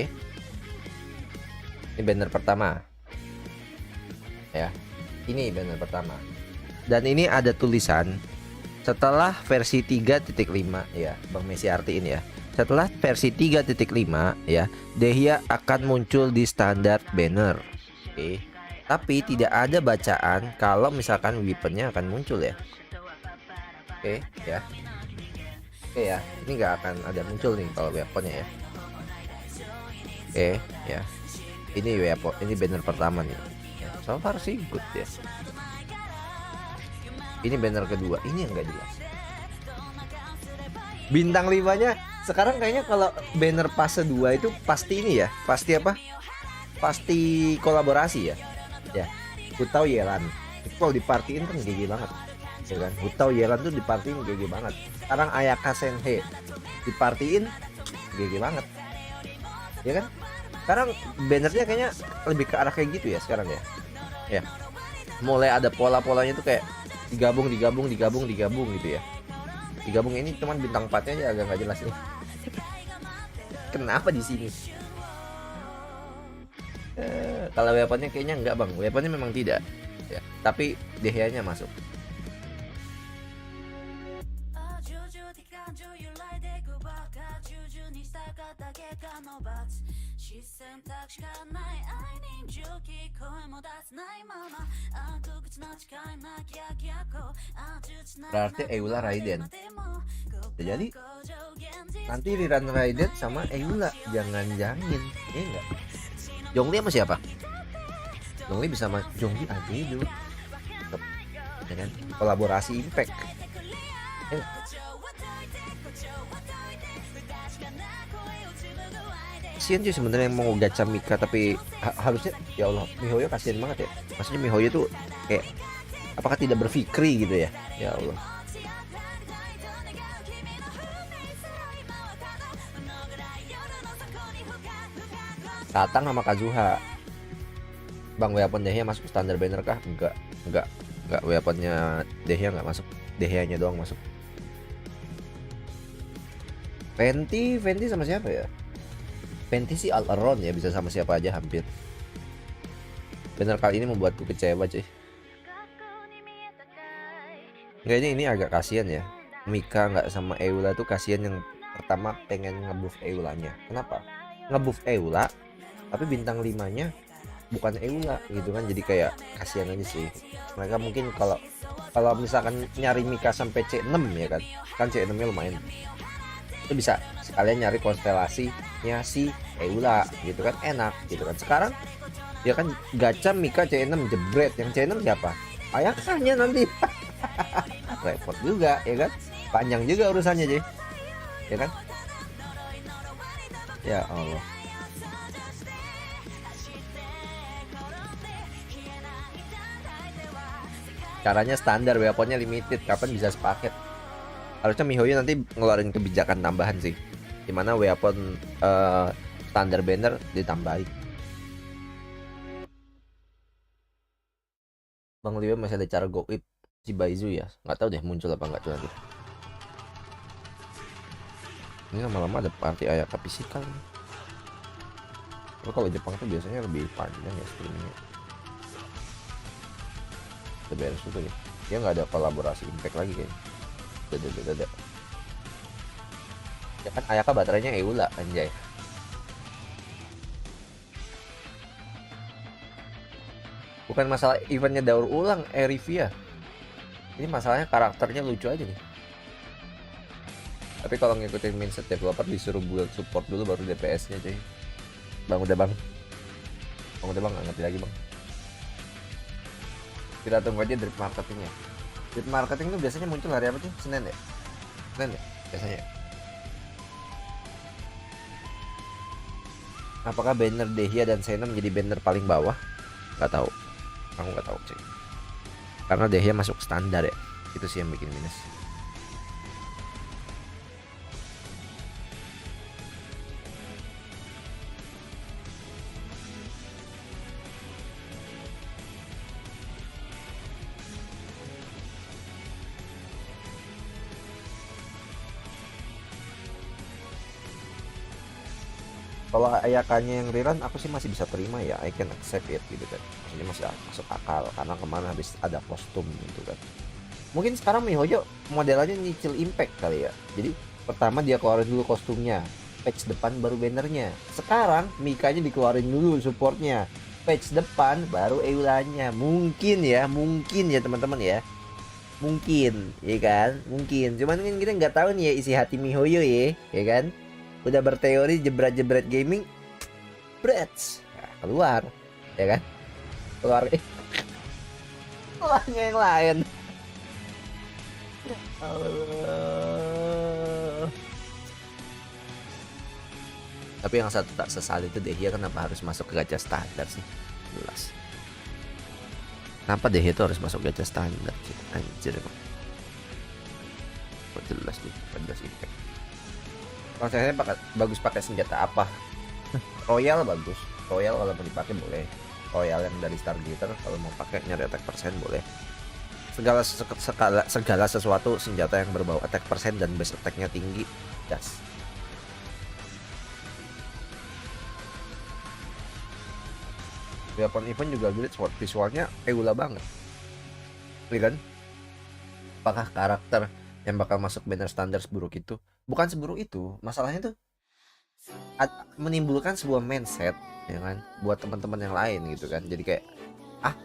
[SPEAKER 1] Ini banner pertama. Ya. Ini banner pertama. Dan ini ada tulisan setelah versi 3.5 ya, Bang Messi artiin ya. Setelah versi 3.5 ya, Dehya akan muncul di standar banner. Oke. Tapi tidak ada bacaan kalau misalkan weaponnya akan muncul ya. Oke ya. Oke ya, ini nggak akan ada muncul nih kalau weaponnya ya. Oke ya. Ini weapon, ini banner pertama nih. So far sih good ya. Ini banner kedua, ini yang nggak jelas. Bintang 5-nya sekarang kayaknya kalau banner fase 2 itu pasti ini ya, pasti apa? Pasti kolaborasi ya. Ya, Hutau Yelan. Itu kalau dipartiin kan GG banget. Ya kan? Hutau Yelan tuh dipartiin GG banget. Sekarang Ayaka Senhe dipartiin GG banget. Ya kan? Sekarang bannernya kayaknya lebih ke arah kayak gitu ya sekarang ya. Ya. Mulai ada pola-polanya tuh kayak digabung gitu ya. Digabung ini cuman bintang 4-nya aja agak nggak jelas nih. Kenapa di sini? Kalau weaponnya kayaknya enggak bang, weaponnya memang tidak ya, tapi Dehya-nya masuk. Berarti Eula Raiden. Jadi nanti rerun Raiden sama Eula, jangan jangin, ya enggak? Zhongli sama siapa? Zhongli bisa sama Zhongli aja dulu. Ya kan? Kolaborasi impact. Kasian sih sebenarnya yang mau gacha Mika, tapi harusnya ya Allah, Mihoyo kasian banget ya. Maksudnya Mihoyo tuh kayak apakah tidak berfikri gitu ya? Ya Allah. Datang sama Kazuha. Bang, weapon Dehya masuk standar banner kah? Enggak, weaponnya Dehya enggak masuk. Dehya-nya doang masuk. Fenty sama siapa ya? Fenty sih all around ya, bisa sama siapa aja hampir. Banner kali ini membuatku kecewa cuy. Kayaknya ini agak kasihan ya. Mika nggak sama Eula tuh kasihan, yang pertama pengen ngebuff Eulanya. Kenapa? Ngebuff Eula tapi bintang 5-nya bukan Eula gitu kan, jadi kayak kasihan aja sih. Mereka mungkin kalau misalkan nyari Mika sampai C6 ya kan C6-nya lumayan. Itu bisa sekalian nyari konstelasinya si Eula gitu kan, enak gitu kan. Sekarang ya kan gacha Mika C6 jebret, yang C6 siapa? Ayakanya nanti. Repot juga ya kan, panjang juga urusannya jadi ya kan. Ya Allah. Caranya standar, weaponnya limited, kapan bisa sepaket? Harusnya Mihoyo nanti ngeluarin kebijakan tambahan sih, dimana weapon standar banner ditambahin. Bang Liwe masih ada cara go it si Baizu ya, nggak tahu deh muncul apa nggak tuh nanti. Ini lama-lama ada party Ayaka fisikal. Kalau Jepang tuh biasanya lebih panjang ya streamingnya. Udah beres juga ya, dia nggak ada kolaborasi impact lagi kayaknya. Udah. Ya kan Ayaka baterainya Eula anjay. Bukan masalah eventnya daur ulang Erivia, ini masalahnya karakternya lucu aja nih. Tapi kalau ngikutin mindset developer disuruh build support dulu baru DPS-nya cuy. Bang udah bang nggak ngerti lagi bang. Kita tunggu aja drip marketingnya. Drip marketing tuh biasanya muncul hari apa sih? Senin ya biasanya. Apakah banner Dehya dan Sena menjadi banner paling bawah? Nggak tahu. Aku nggak tahu sih. Karena Dehya masuk standar ya. Itu sih yang bikin minus. Kalau ayakannya yang rerun aku sih masih bisa terima ya, I can accept it gitu kan. Maksudnya masih masuk akal karena kemana habis ada kostum gitu kan. Mungkin sekarang MiHoYo modelannya nyicil impact kali ya. Jadi pertama dia keluarin dulu kostumnya, patch depan baru bannernya. Sekarang Mikanya dikeluarin dulu supportnya, patch depan baru Eulanya. Mungkin ya teman-teman ya. Mungkin ya kan, mungkin. Cuman kan kita nggak tahu nih ya isi hati MiHoYo ya kan. Udah berteori jebret-jebret gaming, brats nah, keluar ya kan, keluarnya yang lain. Allah. Tapi yang satu tak sesal itu Dehya kenapa harus masuk ke gacha standar sih, jelas. Kenapa Dehya itu harus masuk gacha standar sih, anjir emang. Kok jelas nih, jelas impact. Prosesnya bagus pakai senjata apa? Royal bagus. Royal kalau mau dipakai boleh. Royal yang dari Stargazer kalau mau pakai nyari attack persen boleh. Segala sesuatu senjata yang berbau attack persen dan base attack-nya tinggi, gas. Weapon event juga great sword, visualnya Eula banget. Iya kan? Apakah karakter yang bakal masuk banner standar seburuk itu? Bukan seburuk itu, masalahnya tuh menimbulkan sebuah mindset ya kan buat teman-teman yang lain gitu kan. Jadi kayak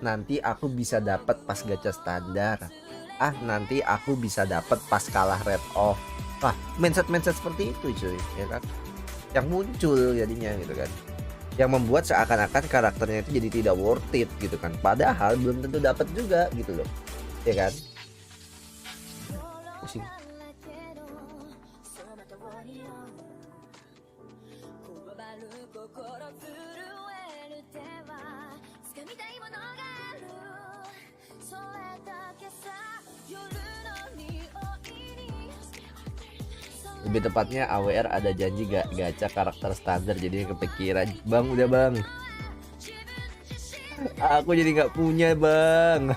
[SPEAKER 1] nanti aku bisa dapat pas gacha standar, nanti aku bisa dapat pas kalah red off. Mindset seperti itu cuy ya kan, yang muncul jadinya gitu kan, yang membuat seakan-akan karakternya itu jadi tidak worth it gitu kan, padahal belum tentu dapat juga gitu loh ya kan. Pusing. Lebih tepatnya AWR ada janji gak gacha karakter standar, jadi kepikiran bang, udah bang, aku jadi nggak punya bang,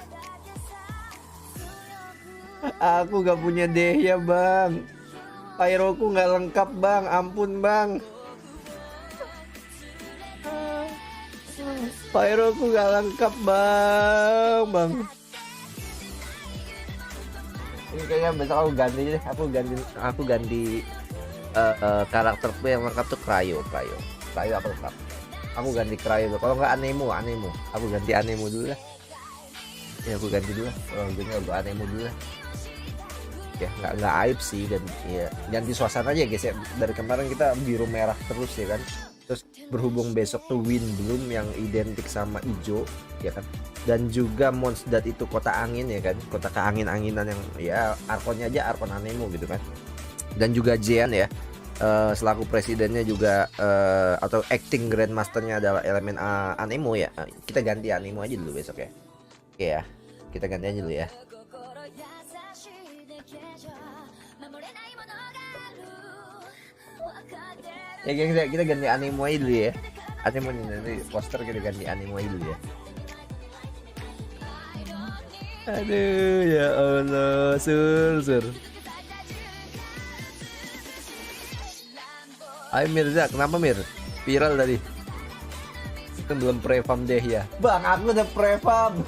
[SPEAKER 1] aku nggak punya Dehya bang, Pyroku nggak lengkap bang, ampun bang, Pyroku nggak lengkap bang. Ini kayaknya besok aku ganti deh, aku ganti karakterku yang lengkap tuh Cryo apa lengkap? Aku ganti Cryo, kalau nggak Anemo, aku ganti Anemo dulu lah. Ya aku ganti dulu lah, kalau gue Anemo dulu lah. Ya nggak aib sih, dan ya ganti suasana aja guys ya. Dari kemarin kita biru merah terus ya kan. Terus berhubung besok tuh Wind Bloom yang identik sama hijau ya kan, dan juga Mondstadt itu kota angin ya kan, kota keangin-anginan yang ya arkonnya aja arkon Anemo gitu kan, dan juga Jean ya selaku presidennya juga atau acting grandmasternya adalah elemen Anemo ya. Kita ganti Anemo aja dulu besok ya. Oke ya, kita ganti aja dulu ya. Ya geng, kita ganti Anemo aja dulu ya. Anemo nanti poster kita ganti Anemo aja dulu ya. Aduh ya Allah, sur. Ayo Mirza, kenapa Mir? Viral tadi. Itu belum prefam deh ya. Bang, aku udah prefam.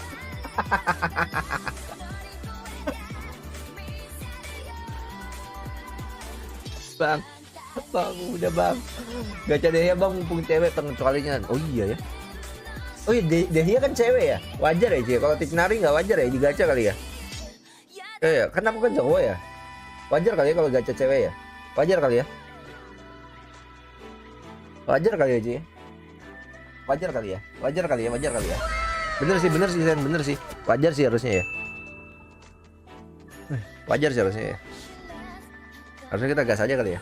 [SPEAKER 1] Bang, udah bang. Gacha Dehya bang, mumpung cewek pengecualinya. Oh iya ya. Oh iya, Dehya kan cewek ya. Wajar ya sih. Kalau Tighnari nggak wajar ya di gacha kali ya. Ya, kan aku kan cowok ya. Wajar kali ya kalau gacha cewek ya. Wajar kali ya. Wajar kali ya Ci. Wajar kali ya. Bener sih Sen, bener sih. Wajar sih harusnya ya. Wajar sih harusnya ya. Harusnya kita gas aja kali ya.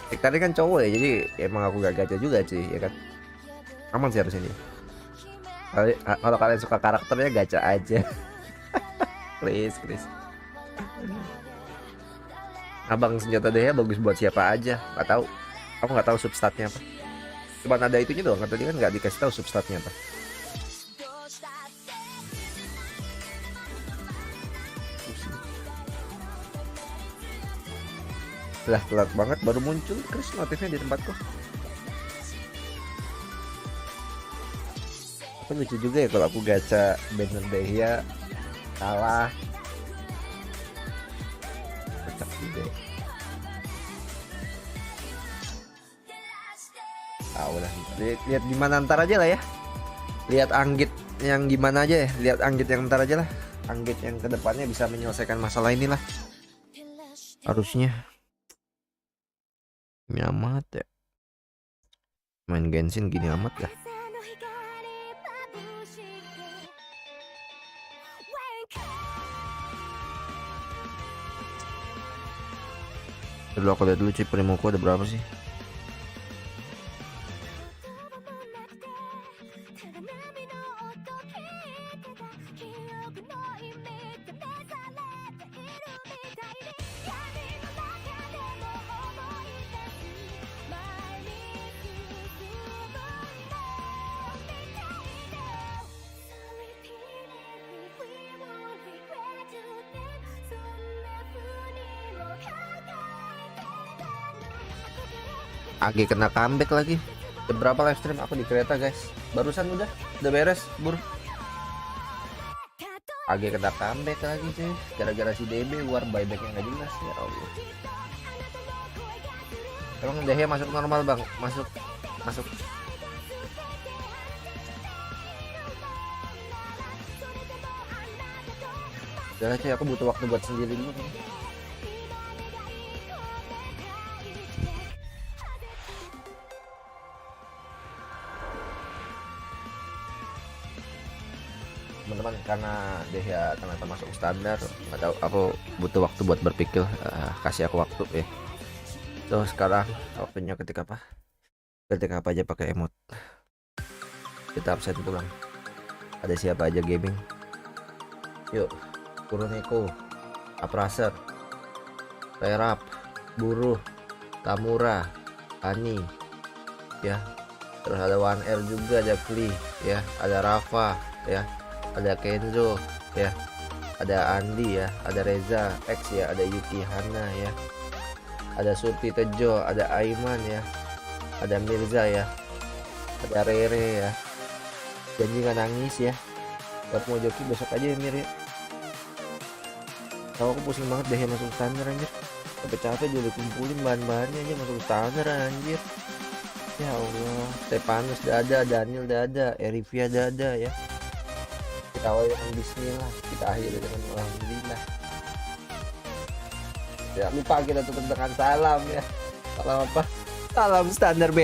[SPEAKER 1] Tadi kan cowok ya, jadi emang aku gak gacha juga sih, ya kan. Aman sih harus ini. Kalau kalian suka karakternya gacha aja. Please. Abang senjata deh bagus buat siapa aja, nggak tahu. Aku nggak tahu substatnya apa. Cuma ada itunya doang, tadi kan nggak dikasih tahu substatnya apa. Lah telat banget baru muncul Chris notifnya di tempatku. Apa lucu juga ya kalau aku gacha banner Dehya salah. Kocak juga. Udah lihat gimana ntar aja lah ya. Lihat Anggit yang gimana aja ya. Lihat Anggit yang ntar aja lah. Anggit yang kedepannya bisa menyelesaikan masalah inilah. Harusnya. Ini amat ya. Main Genshin gini amat ya. Dulu aku lihat dulu chip primoku ada berapa sih. Agi kena comeback lagi. Berapa live stream aku di kereta guys? Barusan udah beres bur. Agi kena comeback lagi cuy. Gara-gara si DB war buybacknya nggak jelas ya Allah. Emang Dehya masuk normal bang? Masuk. Udah cuy, aku butuh waktu buat sendiri dulu nih. Teman-teman, karena Dehya ternyata masuk standar, nggak tahu, aku butuh waktu buat berpikir. Kasih aku waktu ya. Tuh sekarang waktunya ketika apa aja pakai emot. Kita absen pulang. Ada siapa aja gaming? Yuk, Kuroneko, Apraser, Perap, Buruh, Tamura, Ani, ya. Terus ada 1R juga, ada Kli, ya. Ada Rafa, ya. Ada Kenzo, ya. Ada Andi, ya. Ada Reza X, ya. Ada Yuki Hana, ya. Ada Surti Tejo, ada Aiman, ya. Ada Mirza, ya. Ada Rere, ya. Janji gak nangis, ya. Buat mau joki besok aja ya Mir, ya. Tahu aku pusing banget deh masuk standar anjir. Capek-capek juga kumpulin bahan-bahannya aja masuk standar anjir. Ya Allah, Stepanus udah ada, Daniel udah ada, Erivia udah ada ya. Kita awali dengan bismillah, kita akhiri dengan alhamdulillah. Jangan lupa kita tutup dengan salam ya. Salam apa? Salam standar B.